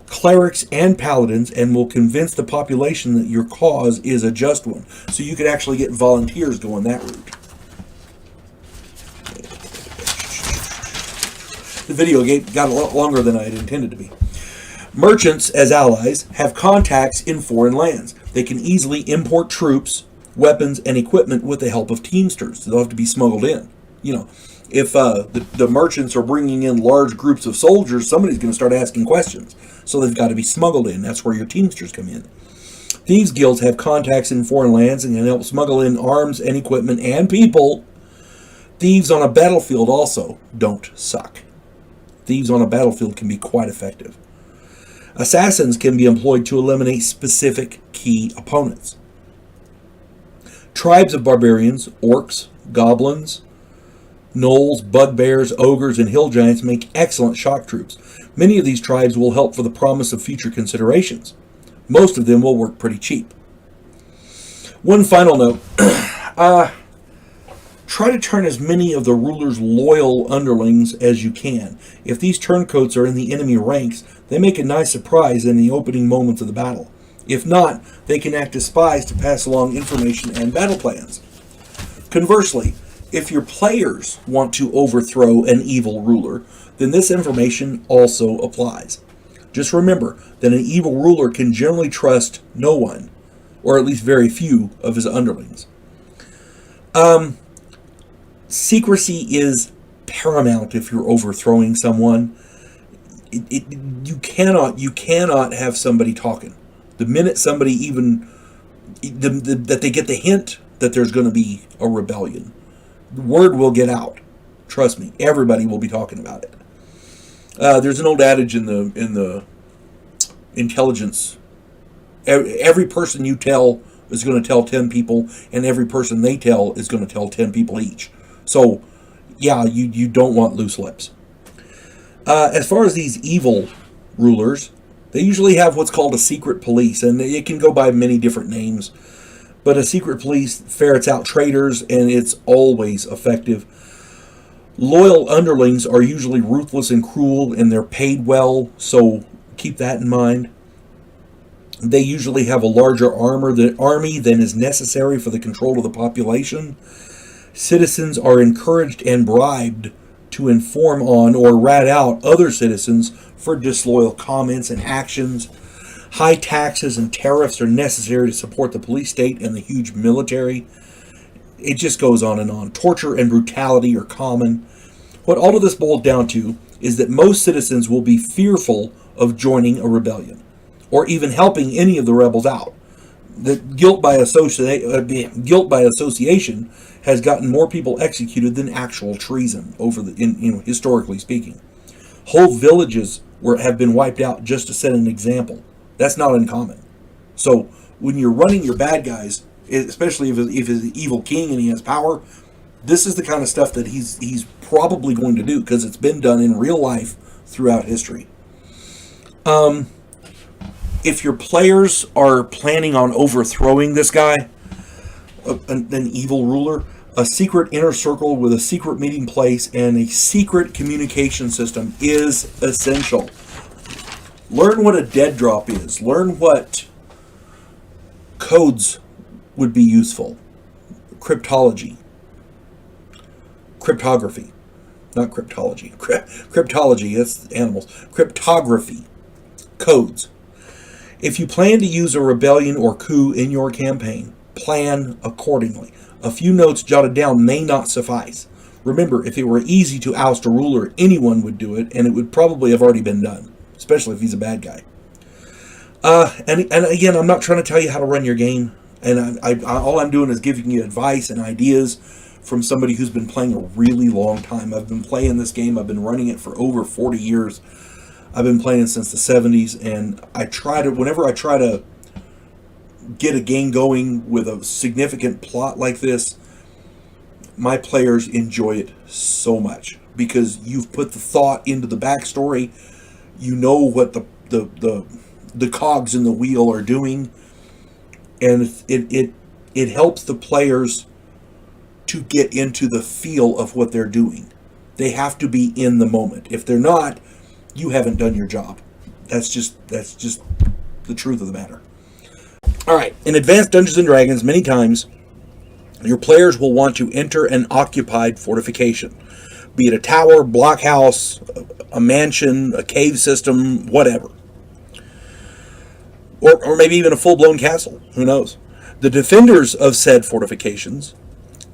clerics and paladins and will convince the population that your cause is a just one. So you could actually get volunteers going that route. The video got a lot longer than I had intended to be. Merchants, as allies, have contacts in foreign lands. They can easily import troops, weapons, and equipment with the help of teamsters. They'll have to be smuggled in. You know, if the merchants are bringing in large groups of soldiers, somebody's going to start asking questions. So they've got to be smuggled in. That's where your teamsters come in. Thieves guilds have contacts in foreign lands and can help smuggle in arms and equipment and people. Thieves on a battlefield also don't suck. Thieves on a battlefield can be quite effective. Assassins can be employed to eliminate specific key opponents. Tribes of barbarians, orcs, goblins, gnolls, bugbears, ogres, and hill giants make excellent shock troops. Many of these tribes will help for the promise of future considerations. Most of them will work pretty cheap. One final note. Try to turn as many of the ruler's loyal underlings as you can. If these turncoats are in the enemy ranks, they make a nice surprise in the opening moments of the battle. If not, they can act as spies to pass along information and battle plans. Conversely, if your players want to overthrow an evil ruler, then this information also applies. Just remember that an evil ruler can generally trust no one, or at least very few of his underlings. Secrecy is paramount if you're overthrowing someone. You cannot have somebody talking. The minute somebody even that they get the hint that there's going to be a rebellion, word will get out. Trust me, everybody will be talking about it. There's an old adage in the intelligence. Every person you tell is going to tell 10 people, and every person they tell is going to tell 10 people each. So, yeah, you don't want loose lips. As far as these evil rulers, they usually have what's called a secret police, and it can go by many different names. But a secret police ferrets out traitors, and it's always effective. Loyal underlings are usually ruthless and cruel, and they're paid well, so keep that in mind. They usually have a larger army than is necessary for the control of the population. Citizens are encouraged and bribed to inform on or rat out other citizens for disloyal comments and actions. High taxes and tariffs are necessary to support the police state and the huge military. It just goes on and on. Torture and brutality are common. What all of this boils down to is that most citizens will be fearful of joining a rebellion or even helping any of the rebels out. The guilt by association has gotten more people executed than actual treason historically speaking. Whole villages have been wiped out just to set an example. That's not uncommon. So when you're running your bad guys, especially if he's an evil king and he has power, this is the kind of stuff that he's probably going to do because it's been done in real life throughout history. If your players are planning on overthrowing this guy, an evil ruler, a secret inner circle with a secret meeting place and a secret communication system is essential. Learn what a dead drop is. Learn what codes would be useful. Cryptography, not cryptology. Cryptology, that's animals. Cryptography, codes. If you plan to use a rebellion or coup in your campaign, plan accordingly. A few notes jotted down may not suffice. Remember, if it were easy to oust a ruler, anyone would do it, and it would probably have already been done, especially if he's a bad guy. And again, I'm not trying to tell you how to run your game, and all I'm doing is giving you advice and ideas from somebody who's been playing a really long time. I've been playing this game. I've been running it for over 40 years. I've been playing since the 70s, and whenever I try to get a game going with a significant plot like this, my players enjoy it so much because you've put the thought into the backstory. You know what the cogs in the wheel are doing, and it helps the players to get into the feel of what they're doing. They have to be in the moment. If they're not, you haven't done your job. That's just the truth of the matter. All right, in Advanced Dungeons & Dragons, many times, your players will want to enter an occupied fortification, be it a tower, blockhouse, a mansion, a cave system, whatever. Or maybe even a full-blown castle, who knows. The defenders of said fortifications,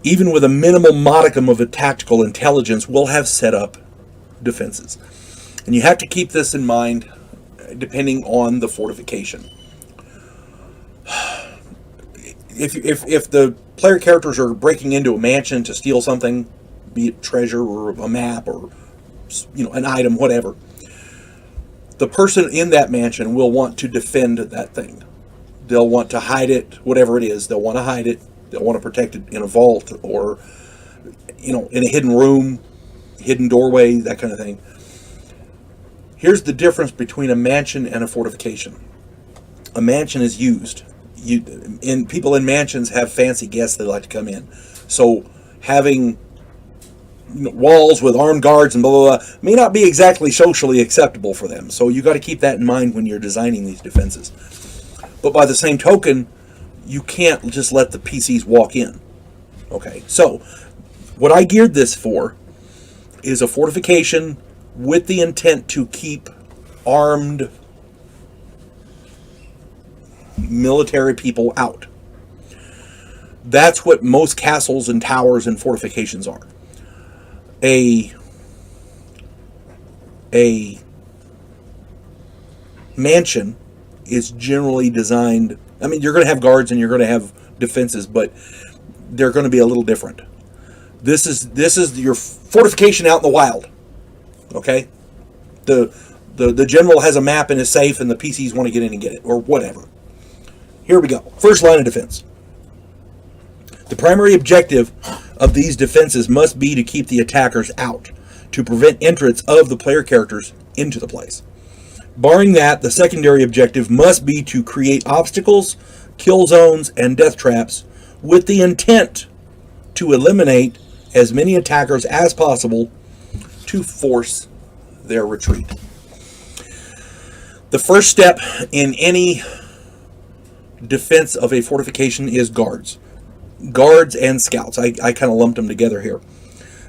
even with a minimal modicum of a tactical intelligence, will have set up defenses. And you have to keep this in mind depending on the fortification. if the player characters are breaking into a mansion to steal something, be it treasure or a map or an item, whatever, the person in that mansion will want to defend that thing. They'll want to hide it, whatever it is. They'll want to hide it. They'll want to protect it in a vault or in a hidden room, hidden doorway, that kind of thing. Here's the difference between a mansion and a fortification. A mansion is used. People in mansions have fancy guests that like to come in. So having walls with armed guards and blah, blah, blah may not be exactly socially acceptable for them. So you got to keep that in mind when you're designing these defenses. But by the same token, you can't just let the PCs walk in. Okay, so what I geared this for is a fortification with the intent to keep armed military people out. That's what most castles and towers and fortifications are. A mansion is generally designed, I mean, you're going to have guards and you're going to have defenses, but they're going to be a little different. This is your fortification out in the wild. Okay? The general has a map in his safe and the PCs want to get in and get it, or whatever. Here we go. First line of defense. The primary objective of these defenses must be to keep the attackers out, to prevent entrance of the player characters into the place. Barring that, the secondary objective must be to create obstacles, kill zones, and death traps with the intent to eliminate as many attackers as possible to force their retreat. The first step in any defense of a fortification is guards. Guards and scouts. I kind of lumped them together here.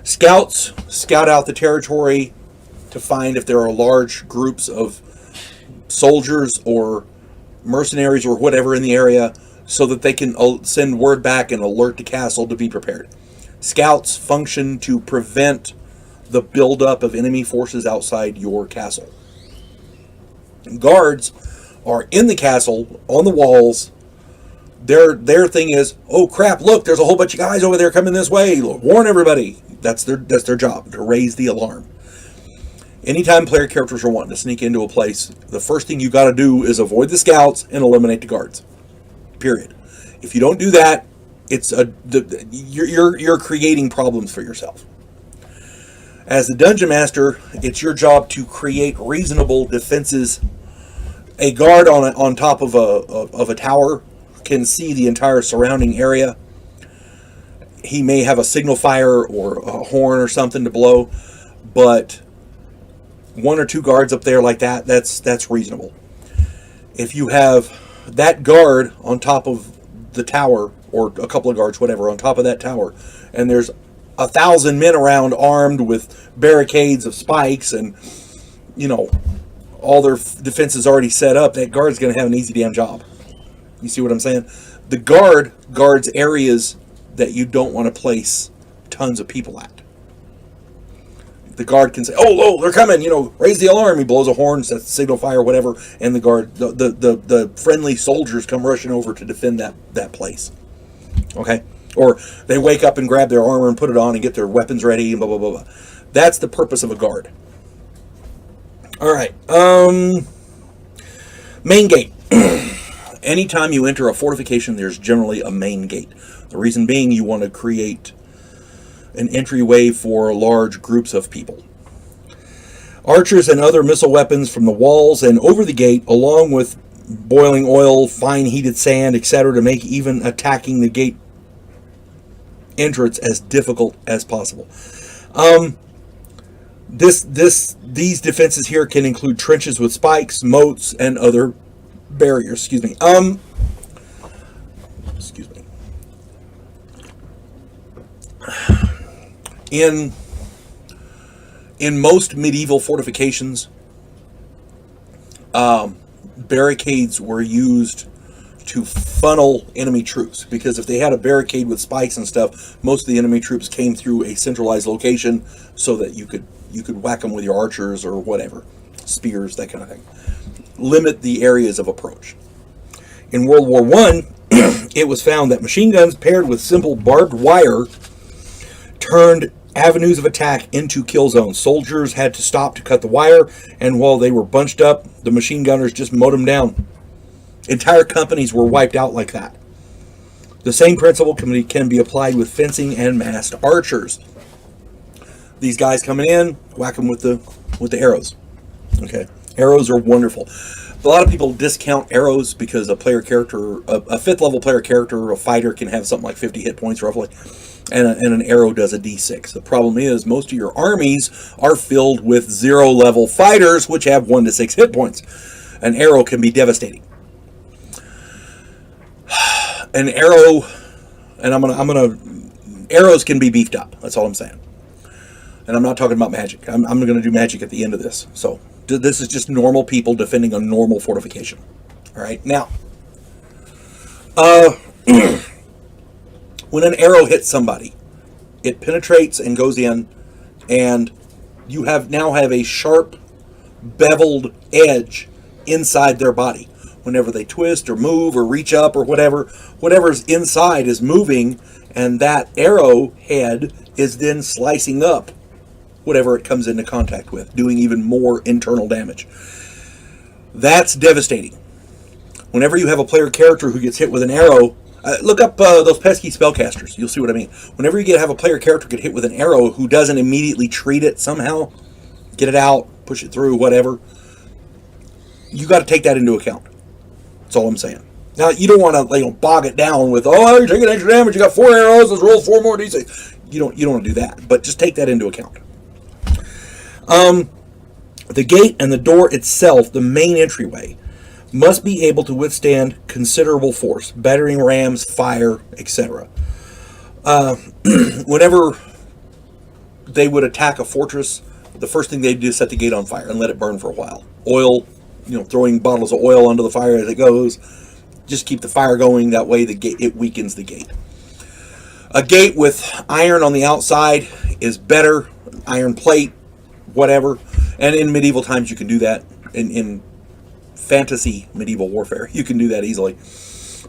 Scouts scout out the territory to find if there are large groups of soldiers or mercenaries or whatever in the area so that they can send word back and alert the castle to be prepared. Scouts function to prevent the buildup of enemy forces outside your castle. Guards are in the castle, on the walls. Their thing is, oh crap, look, there's a whole bunch of guys over there coming this way. Warn everybody. That's their job, to raise the alarm. Anytime player characters are wanting to sneak into a place, the first thing you got to do is avoid the scouts and eliminate the guards. Period. If you don't do that, you're creating problems for yourself. As the dungeon master, it's your job to create reasonable defenses. A guard on top of a tower can see the entire surrounding area. He may have a signal fire or a horn or something to blow, but one or two guards up there like that, that's reasonable. If you have that guard on top of the tower, or a couple of guards, whatever, on top of that tower, and there's 1,000 men around armed with barricades of spikes and, all their defenses already set up, that guard's going to have an easy damn job. You see what I'm saying? The guard guards areas that you don't want to place tons of people at. The guard can say, oh, they're coming, raise the alarm. He blows a horn, sets the signal fire, whatever, and the guard, the friendly soldiers come rushing over to defend that place. Okay? Or they wake up and grab their armor and put it on and get their weapons ready and blah, blah, blah, blah. That's the purpose of a guard. All right. Main gate. Anytime you enter a fortification, there's generally a main gate. The reason being, you want to create an entryway for large groups of people. Archers and other missile weapons from the walls and over the gate, along with boiling oil, fine heated sand, etc., to make even attacking the gate entrance as difficult as possible. These defenses here can include trenches with spikes, moats, and other barriers. Excuse me. In most medieval fortifications, barricades were used to funnel enemy troops, because if they had a barricade with spikes and stuff, most of the enemy troops came through a centralized location so that you could whack them with your archers or whatever, spears, that kind of thing. Limit the areas of approach. In World War I, it was found that machine guns paired with simple barbed wire turned avenues of attack into kill zones. Soldiers had to stop to cut the wire, and while they were bunched up, the machine gunners just mowed them down. Entire companies were wiped out like that. The same principle can be applied with fencing and masked archers. These guys coming in, whack them with the arrows. Okay, arrows are wonderful. A lot of people discount arrows because a player character, a 5th level player character, a fighter, can have something like 50 hit points roughly, and an arrow does a d6. The problem is most of your armies are filled with 0 level fighters, which have 1 to 6 hit points. An arrow can be devastating. An arrow, and arrows can be beefed up. That's all I'm saying. And I'm not talking about magic. I'm going to do magic at the end of this. So this is just normal people defending a normal fortification. All right. Now, when an arrow hits somebody, it penetrates and goes in, and you now have a sharp, beveled edge inside their body. Whenever they twist or move or reach up or whatever's inside is moving, and that arrow head is then slicing up whatever it comes into contact with, doing even more internal damage. That's devastating. Whenever you have a player character who gets hit with an arrow, look up those pesky spellcasters. You'll see what I mean. Whenever you have a player character get hit with an arrow who doesn't immediately treat it somehow, get it out, push it through, whatever, you got to take that into account. That's all I'm saying. Now, you don't want to bog it down with, oh, you're taking extra damage, you got 4 arrows, let's roll 4 more d6. You don't want to do that, but just take that into account. The gate and the door itself, the main entryway, must be able to withstand considerable force, battering rams, fire, etc. Whenever they would attack a fortress, the first thing they'd do is set the gate on fire and let it burn for a while. Oil, throwing bottles of oil onto the fire as it goes. Just keep the fire going. That way it weakens the gate. A gate with iron on the outside is better. Iron plate, whatever. And in medieval times you can do that. In fantasy medieval warfare, you can do that easily.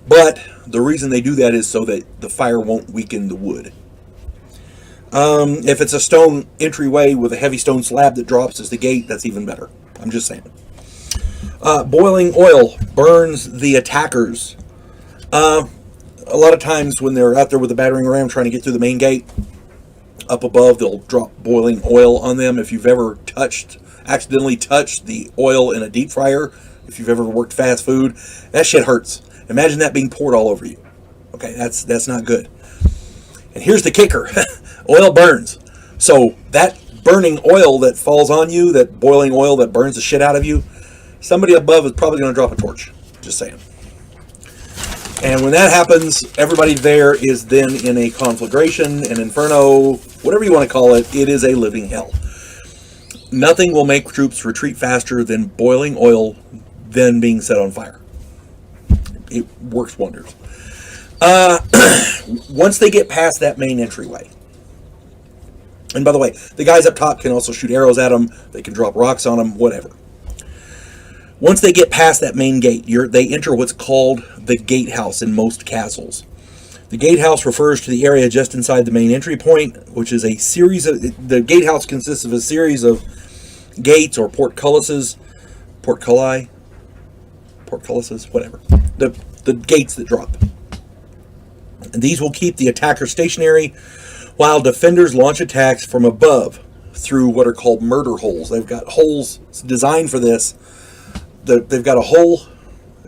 But the reason they do that is so that the fire won't weaken the wood. If it's a stone entryway with a heavy stone slab that drops as the gate, that's even better. I'm just saying. Boiling oil burns the attackers. A lot of times when they're out there with the battering ram trying to get through the main gate, up above they'll drop boiling oil on them. If you've ever accidentally touched the oil in a deep fryer, if you've ever worked fast food, that shit hurts. Imagine that being poured all over you. Okay, that's not good. And here's the kicker. Oil burns. So that burning oil that falls on you, that boiling oil that burns the shit out of you, somebody above is probably going to drop a torch. Just saying. And when that happens, everybody there is then in a conflagration, an inferno, whatever you want to call it. It is a living hell. Nothing will make troops retreat faster than boiling oil then being set on fire. It works wonders. Once they get past that main entryway, and by the way, the guys up top can also shoot arrows at them. They can drop rocks on them, whatever. Once they get past that main gate, they enter what's called the gatehouse in most castles. The gatehouse refers to the area just inside the main entry point, which is a series of... The gatehouse consists of a series of gates or portcullises, whatever. The gates that drop. And these will keep the attacker stationary while defenders launch attacks from above through what are called murder holes. They've got holes designed for this. They've got a hole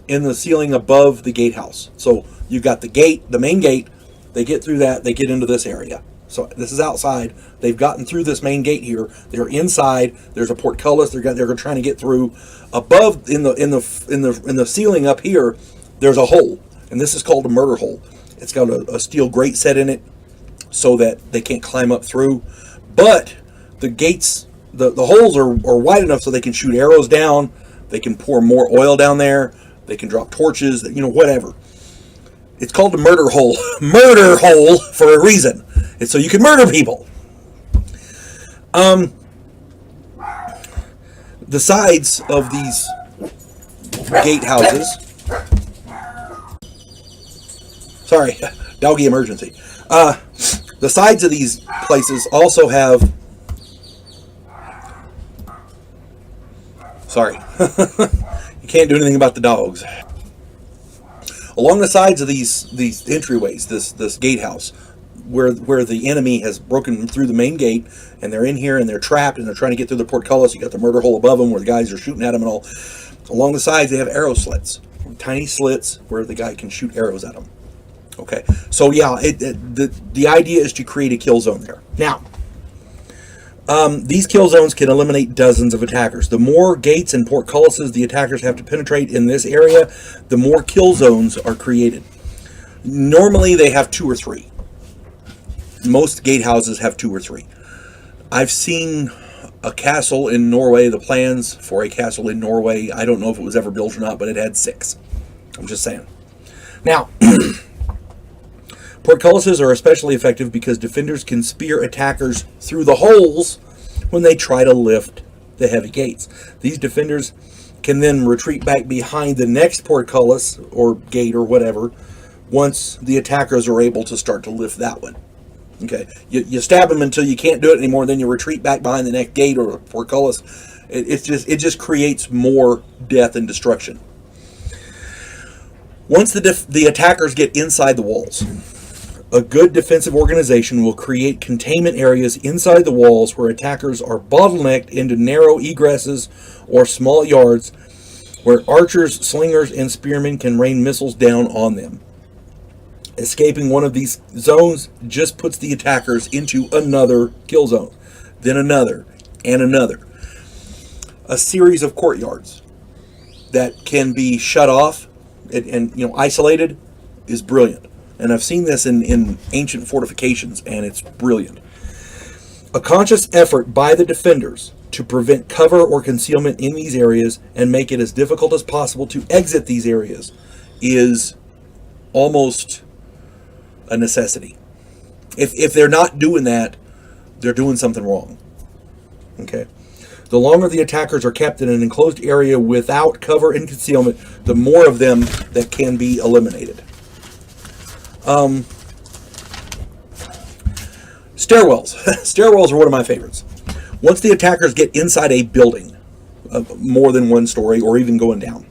in the ceiling above the gatehouse. So you've got the gate, the main gate. They get through that. They get into this area. So this is outside. They've gotten through this main gate here. They're inside. There's a portcullis. They're trying to get through. Above in the ceiling up here, there's a hole, and this is called a murder hole. It's got a steel grate set in it so that they can't climb up through. But the gates, the holes are wide enough so they can shoot arrows down. They can pour more oil down there. They can drop torches, whatever. It's called a murder hole. Murder hole for a reason. It's so you can murder people. The sides of these gatehouses Sorry, doggy emergency. The sides of these places also have... Sorry. You can't do anything about the dogs. Along the sides of these entryways, this gatehouse, where the enemy has broken through the main gate, and they're in here and they're trapped and they're trying to get through the portcullis. You got the murder hole above them where the guys are shooting at them and all. Along the sides, they have arrow slits, tiny slits where the guy can shoot arrows at them. Okay, so yeah, the idea is to create a kill zone there. Now, these kill zones can eliminate dozens of attackers. The more gates and portcullises the attackers have to penetrate in this area, the more kill zones are created. Normally, they have 2 or 3. Most gatehouses have 2 or 3. I've seen a castle in Norway, the plans for a castle in Norway, I don't know if it was ever built or not, but it had 6. I'm just saying. Now, portcullises are especially effective because defenders can spear attackers through the holes when they try to lift the heavy gates. These defenders can then retreat back behind the next portcullis or gate or whatever once the attackers are able to start to lift that one. Okay, you stab them until you can't do it anymore, then you retreat back behind the next gate or portcullis. It just creates more death and destruction. Once the attackers get inside the walls, a good defensive organization will create containment areas inside the walls where attackers are bottlenecked into narrow egresses or small yards where archers, slingers, and spearmen can rain missiles down on them. Escaping one of these zones just puts the attackers into another kill zone, then another, and another. A series of courtyards that can be shut off and isolated is brilliant. And I've seen this in ancient fortifications, and it's brilliant. A conscious effort by the defenders to prevent cover or concealment in these areas and make it as difficult as possible to exit these areas is almost a necessity. If they're not doing that, they're doing something wrong. Okay? The longer the attackers are kept in an enclosed area without cover and concealment, the more of them that can be eliminated. Stairwells. Stairwells are one of my favorites. Once the attackers get inside a building, more than one story, or even going down.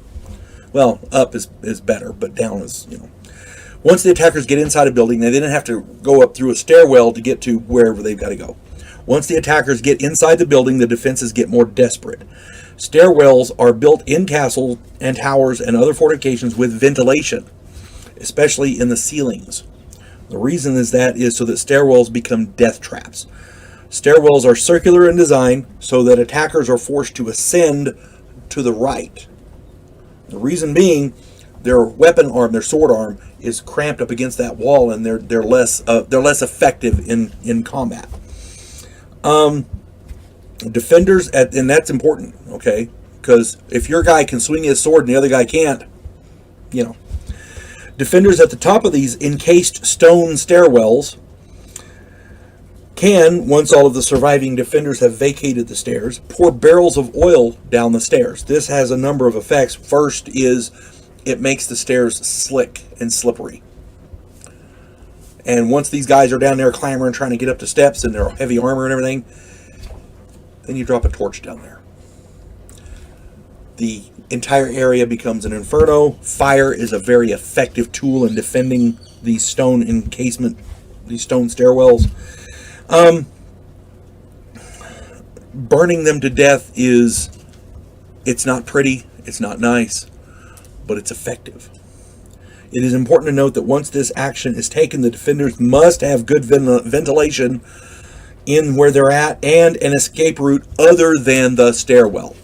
Well, up is better, but down is, Once the attackers get inside a building, they then have to go up through a stairwell to get to wherever they've got to go. Once the attackers get inside the building, the defenses get more desperate. Stairwells are built in castles and towers and other fortifications with ventilation, especially in the ceilings. The reason is so that stairwells become death traps. Stairwells are circular in design so that attackers are forced to ascend to the right. The reason being, their weapon arm, their sword arm, is cramped up against that wall, and they're less effective in combat. Defenders, and that's important, okay? Because if your guy can swing his sword and the other guy can't, Defenders at the top of these encased stone stairwells can, once all of the surviving defenders have vacated the stairs, pour barrels of oil down the stairs. This has a number of effects. First is it makes the stairs slick and slippery. And once these guys are down there clambering, trying to get up the steps in their heavy armor and everything, then you drop a torch down there. The entire area becomes an inferno. Fire is a very effective tool in defending these stone encasement, these stone stairwells. Burning them to death it's not pretty, it's not nice, but it's effective. It is important to note that once this action is taken, the defenders must have good ventilation in where they're at and an escape route other than the stairwell.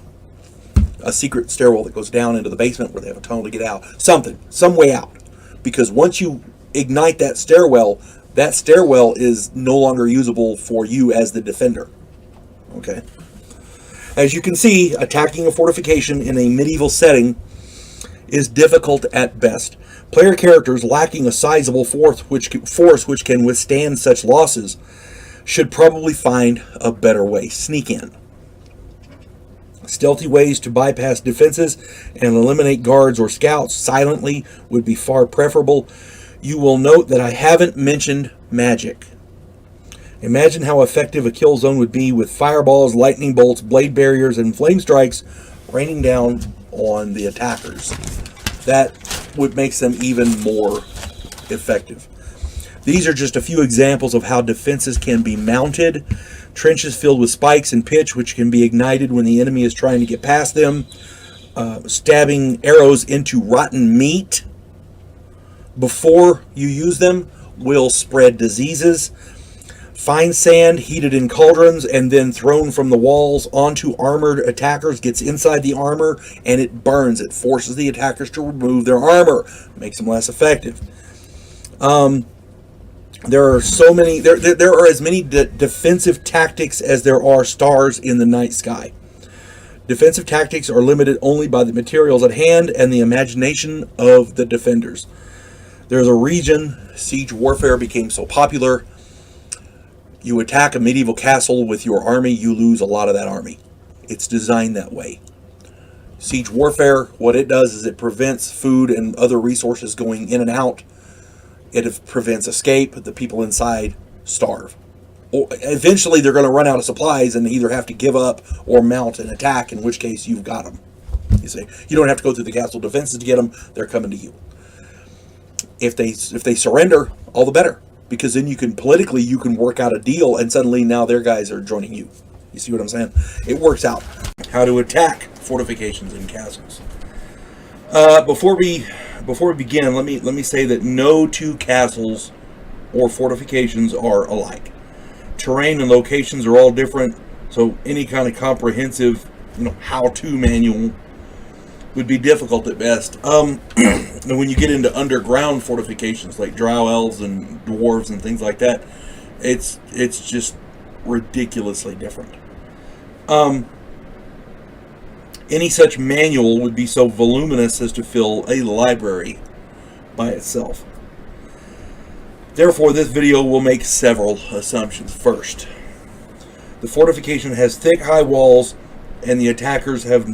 A secret stairwell that goes down into the basement where they have a tunnel to get out. Some way out. Because once you ignite that stairwell is no longer usable for you as the defender. Okay? As you can see, attacking a fortification in a medieval setting is difficult at best. Player characters lacking a sizable force which can withstand such losses should probably find a better way. Sneak in. Stealthy ways to bypass defenses and eliminate guards or scouts silently would be far preferable. You will note that I haven't mentioned magic. Imagine how effective a kill zone would be with fireballs, lightning bolts, blade barriers, and flame strikes raining down on the attackers. That would make them even more effective. These are just a few examples of how defenses can be mounted. Trenches filled with spikes and pitch, which can be ignited when the enemy is trying to get past them. Stabbing arrows into rotten meat before you use them will spread diseases. Fine sand heated in cauldrons and then thrown from the walls onto armored attackers gets inside the armor and it burns. It forces the attackers to remove their armor, makes them less effective. There are so many. There are as many defensive tactics as there are stars in the night sky. Defensive tactics are limited only by the materials at hand and the imagination of the defenders. There's a region siege warfare became so popular. You attack a medieval castle with your army, you lose a lot of that army. It's designed that way. Siege warfare, what it does is it prevents food and other resources going in and out. It prevents escape. The people inside starve. Or eventually they're going to run out of supplies and either have to give up or mount an attack, in which case you've got them. You see, you don't have to go through the castle defenses to get them. They're coming to you. If they surrender, all the better. Because then you can work out a deal and suddenly now their guys are joining you. You see what I'm saying? It works out. How to attack fortifications and castles. Before we begin, let me say that no two castles or fortifications are alike. Terrain and locations are all different, so any kind of comprehensive, how-to manual would be difficult at best. And when you get into underground fortifications like drow elves and dwarves and things like that, it's just ridiculously different. Any such manual would be so voluminous as to fill a library by itself. Therefore, this video will make several assumptions. First, the fortification has thick, high walls, and the attackers have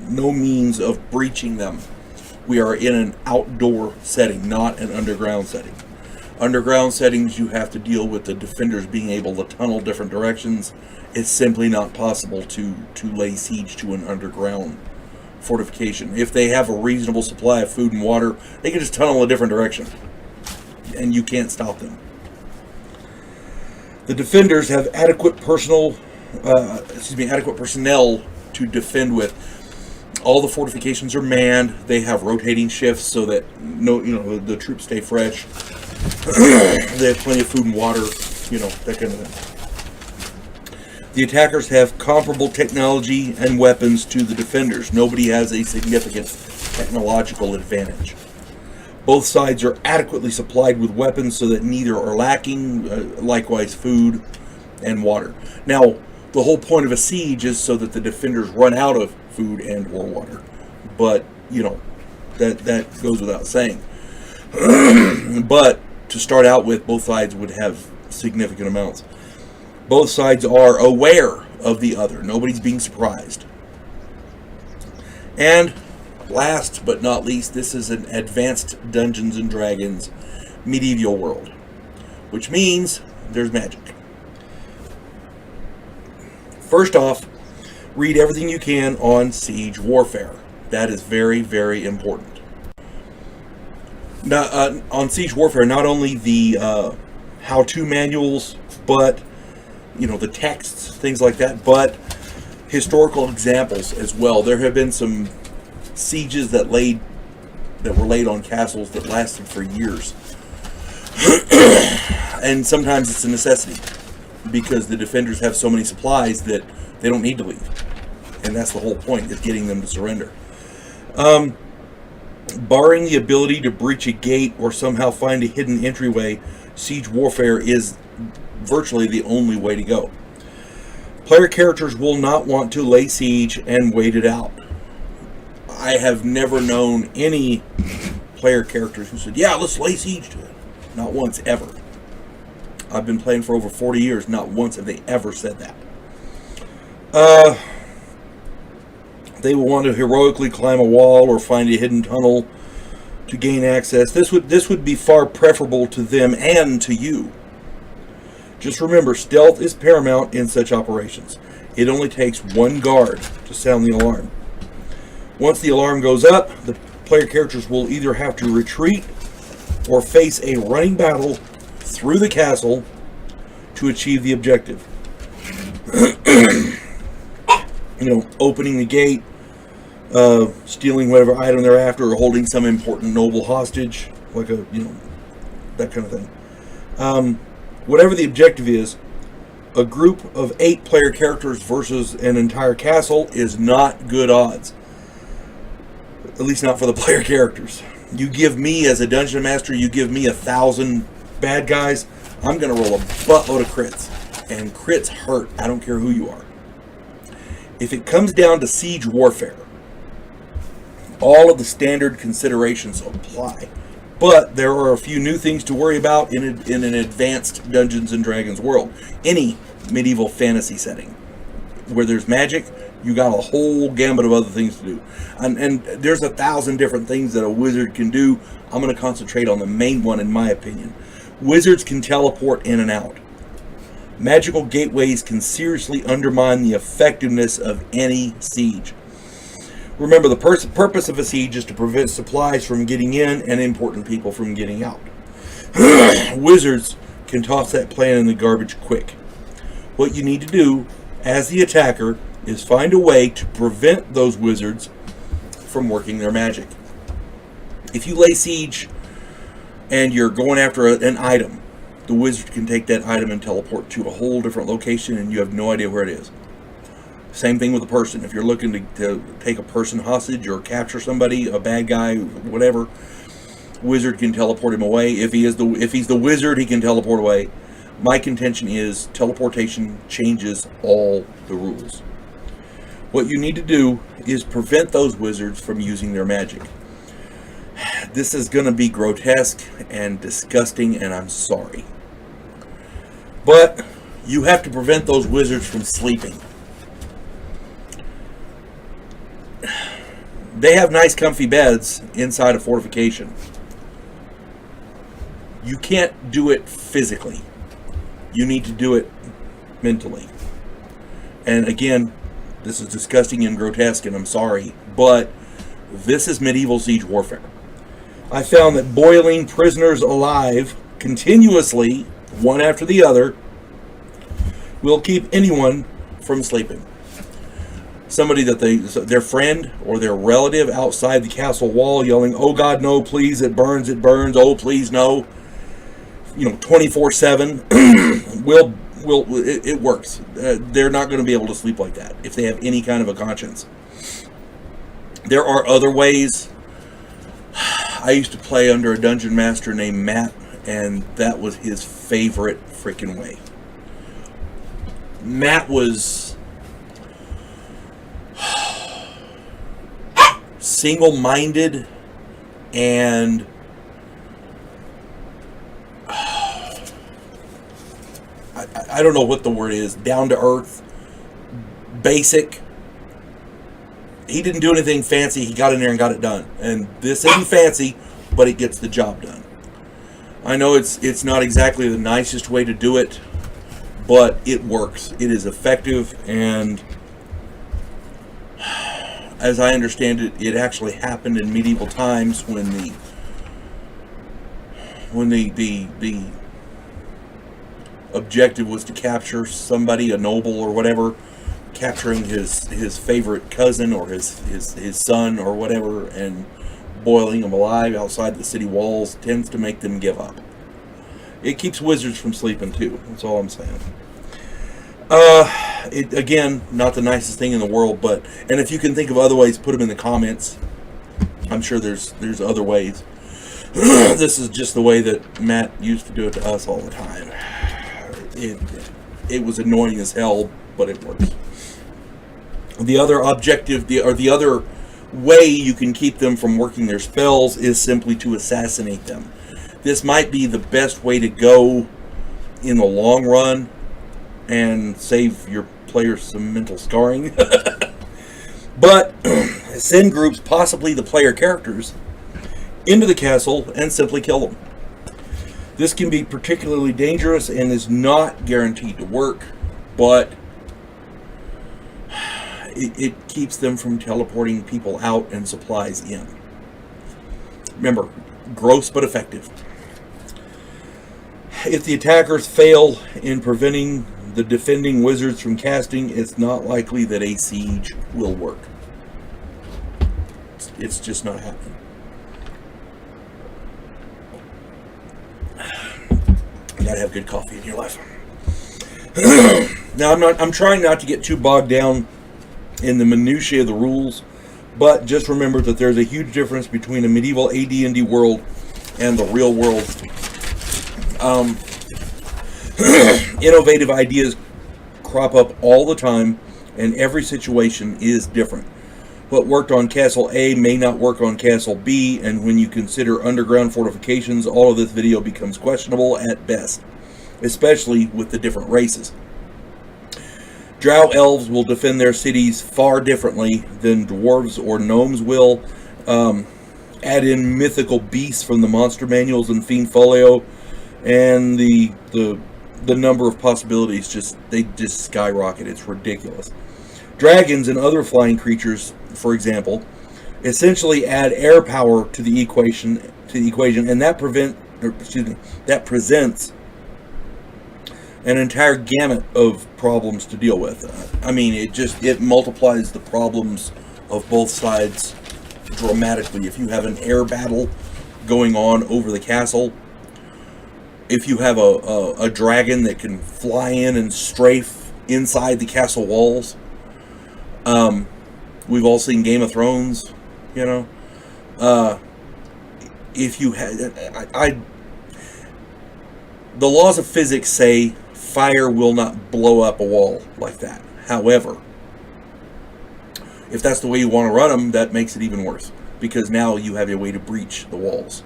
no means of breaching them. We are in an outdoor setting, not an underground setting. Underground settings, you have to deal with the defenders being able to tunnel different directions. It's simply not possible to lay siege to an underground fortification. If they have a reasonable supply of food and water, they can just tunnel a different direction, and you can't stop them. The defenders have adequate personnel to defend with. All the fortifications are manned. They have rotating shifts so that the troops stay fresh. They have plenty of food and water, that kind of thing. The attackers have comparable technology and weapons to the defenders. Nobody has a significant technological advantage. Both sides are adequately supplied with weapons so that neither are lacking, likewise food and water. Now, the whole point of a siege is so that the defenders run out of food and or water. But, that goes without saying. But to start out with, both sides would have significant amounts. Both sides are aware of the other. Nobody's being surprised. And last but not least, this is an advanced Dungeons and Dragons medieval world, which means there's magic. First off, read everything you can on siege warfare. That is very, very important. Now, on siege warfare, not only the how-to manuals, but the texts, things like that, but historical examples as well. There have been some sieges that were laid on castles that lasted for years. And sometimes it's a necessity because the defenders have so many supplies that they don't need to leave. And that's the whole point, is getting them to surrender. Barring the ability to breach a gate or somehow find a hidden entryway, siege warfare is virtually the only way to go. Player characters will not want to lay siege and wait it out. I have never known any player characters who said, yeah, let's lay siege to it. Not once, ever. I've been playing for over 40 years. Not once have they ever said that. They will want to heroically climb a wall or find a hidden tunnel. to gain access. This would be far preferable to them and to you. Just remember, stealth is paramount in such operations. It only takes one guard to sound the alarm. Once the alarm goes up, the player characters will either have to retreat or face a running battle through the castle to achieve the objective. Opening the gate, stealing whatever item they're after, or holding some important noble hostage, like that kind of thing. Whatever the objective is, a group of 8 player characters versus an entire castle is not good odds. At least not for the player characters. You give me, as a dungeon master, you give me 1,000 bad guys, I'm going to roll a buttload of crits. And crits hurt. I don't care who you are. If it comes down to siege warfare, all of the standard considerations apply. But there are a few new things to worry about in an advanced Dungeons and Dragons world. Any medieval fantasy setting where there's magic, you got a whole gambit of other things to do. And there's 1,000 different things that a wizard can do. I'm going to concentrate on the main one, in my opinion. Wizards can teleport in and out. Magical gateways can seriously undermine the effectiveness of any siege. Remember, the purpose of a siege is to prevent supplies from getting in and important people from getting out. Wizards can toss that plan in the garbage quick. What you need to do, as the attacker, is find a way to prevent those wizards from working their magic. If you lay siege and you're going after an item, the wizard can take that item and teleport to a whole different location and you have no idea where it is. Same thing with a person. If you're looking to take a person hostage or capture somebody, a bad guy, whatever, wizard can teleport him away. If he's the wizard, he can teleport away. My contention is teleportation changes all the rules. What you need to do is prevent those wizards from using their magic. This is going to be grotesque and disgusting, and I'm sorry. But you have to prevent those wizards from sleeping. They have nice comfy beds inside a fortification. You can't do it physically. You need to do it mentally. And again, this is disgusting and grotesque, and I'm sorry, but this is medieval siege warfare. I found that boiling prisoners alive continuously, one after the other, will keep anyone from sleeping. Somebody that their friend or their relative outside the castle wall yelling, "Oh God, no, please, it burns, oh please, no," 24/7, it works. They're not going to be able to sleep like that if they have any kind of a conscience. There are other ways. I used to play under a dungeon master named Matt, and that was his favorite freaking way. Matt was single-minded and I don't know what the word is, down to earth, basic. He didn't do anything fancy. He got in there and got it done. And this isn't fancy, but it gets the job done. I know it's not exactly the nicest way to do it, but it works. It is effective, and as I understand it, it actually happened in medieval times when the objective was to capture somebody, a noble or whatever, capturing his favorite cousin or his son or whatever, and boiling them alive outside the city walls tends to make them give up. It keeps wizards from sleeping too. That's all I'm saying. Again, not the nicest thing in the world, and if you can think of other ways, put them in the comments. I'm sure there's other ways. This is just the way that Matt used to do it to us all the time. It was annoying as hell, but it works. The other objective, the other way you can keep them from working their spells is simply to assassinate them. This might be the best way to go in the long run and save your players some mental scarring. But send groups, possibly the player characters, into the castle and simply kill them. This can be particularly dangerous and is not guaranteed to work, but it keeps them from teleporting people out and supplies in. Remember, gross but effective. If the attackers fail in preventing the defending wizards from casting, it's not likely that a siege will work. It's just not happening. You gotta have good coffee in your life. Now, I'm trying not to get too bogged down in the minutiae of the rules, but just remember that there's a huge difference between a medieval AD&D world and the real world. Innovative ideas crop up all the time, and every situation is different. What worked on Castle A may not work on Castle B, and when you consider underground fortifications, all of this video becomes questionable at best, especially with the different races. Drow elves will defend their cities far differently than dwarves or gnomes will. Add in mythical beasts from the monster manuals and Fiend Folio, and the number of possibilities just skyrocket. It's ridiculous. Dragons and other flying creatures, for example, essentially add air power to the equation, and that presents an entire gamut of problems to deal with. I mean, it multiplies the problems of both sides dramatically. If you have an air battle going on over the castle, if you have a dragon that can fly in and strafe inside the castle walls, we've all seen Game of Thrones, you know. If you had, the laws of physics say fire will not blow up a wall like that. However, if that's the way you want to run them, that makes it even worse, because now you have a way to breach the walls.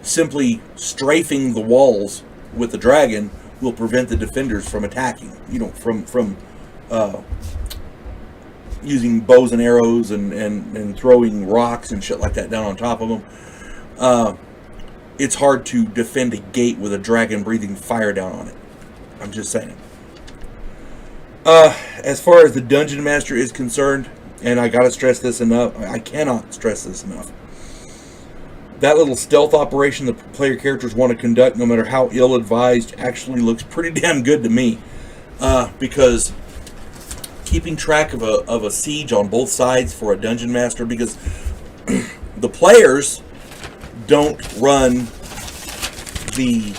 Simply strafing the walls with the dragon will prevent the defenders from attacking. You know, from using bows and arrows and throwing rocks and shit like that down on top of them. It's hard to defend a gate with a dragon breathing fire down on it. I'm just saying. As far as the dungeon master is concerned, and I gotta stress this enough, I cannot stress this enough. That little stealth operation the player characters want to conduct, no matter how ill-advised, actually looks pretty damn good to me. Because keeping track of a siege on both sides for a dungeon master, because the players don't run the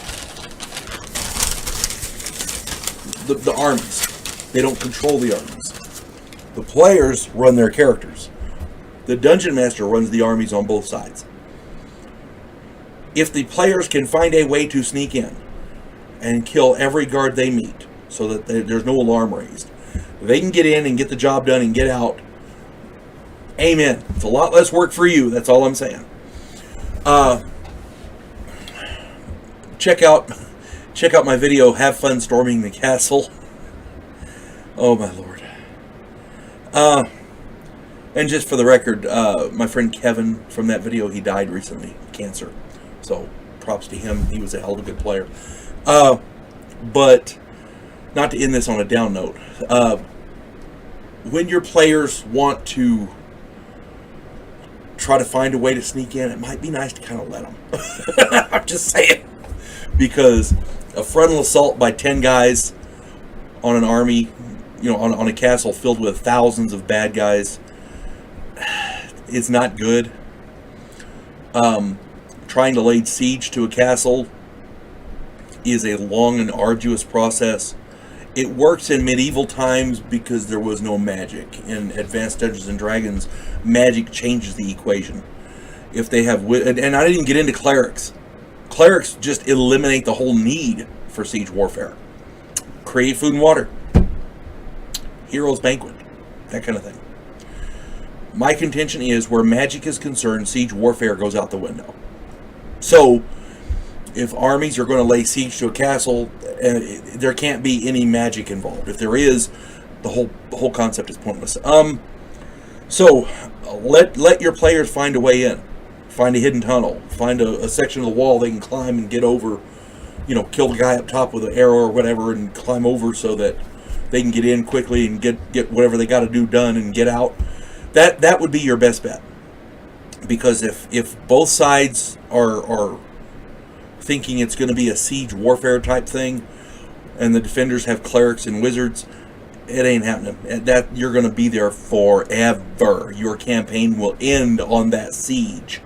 armies. They don't control the armies. The players run their characters. The dungeon master runs the armies on both sides. If the players can find a way to sneak in and kill every guard they meet so that there's no alarm raised, they can get in and get the job done and get out. Amen. It's a lot less work for you. That's all I'm saying. Check out my video, Have Fun Storming the Castle. Oh my lord. And just for the record, my friend Kevin from that video, he died recently, cancer. So props to him. He was a hell of a good player. But not to end this on a down note. When your players want to try to find a way to sneak in, it might be nice to kind of let them. I'm just saying. Because a frontal assault by 10 guys on an army, you know, on a castle filled with thousands of bad guys, is not good. Trying to lay siege to a castle is a long and arduous process. It works in medieval times because there was no magic. In Advanced Dungeons and Dragons, magic changes the equation. If they have, and I didn't even get into clerics. Clerics just eliminate the whole need for siege warfare. Create food and water. Hero's banquet. That kind of thing. My contention is, where magic is concerned, siege warfare goes out the window. So, if armies are going to lay siege to a castle, there can't be any magic involved. If there is, the whole concept is pointless. So let your players find a way in. find a hidden tunnel, find a section of the wall they can climb and get over, kill the guy up top with an arrow or whatever and climb over so that they can get in quickly and get whatever they got to do done and get out. That would be your best bet. Because if both sides are thinking it's going to be a siege warfare type thing, and the defenders have clerics and wizards, it ain't happening. That you're going to be there forever. Your campaign will end on that siege.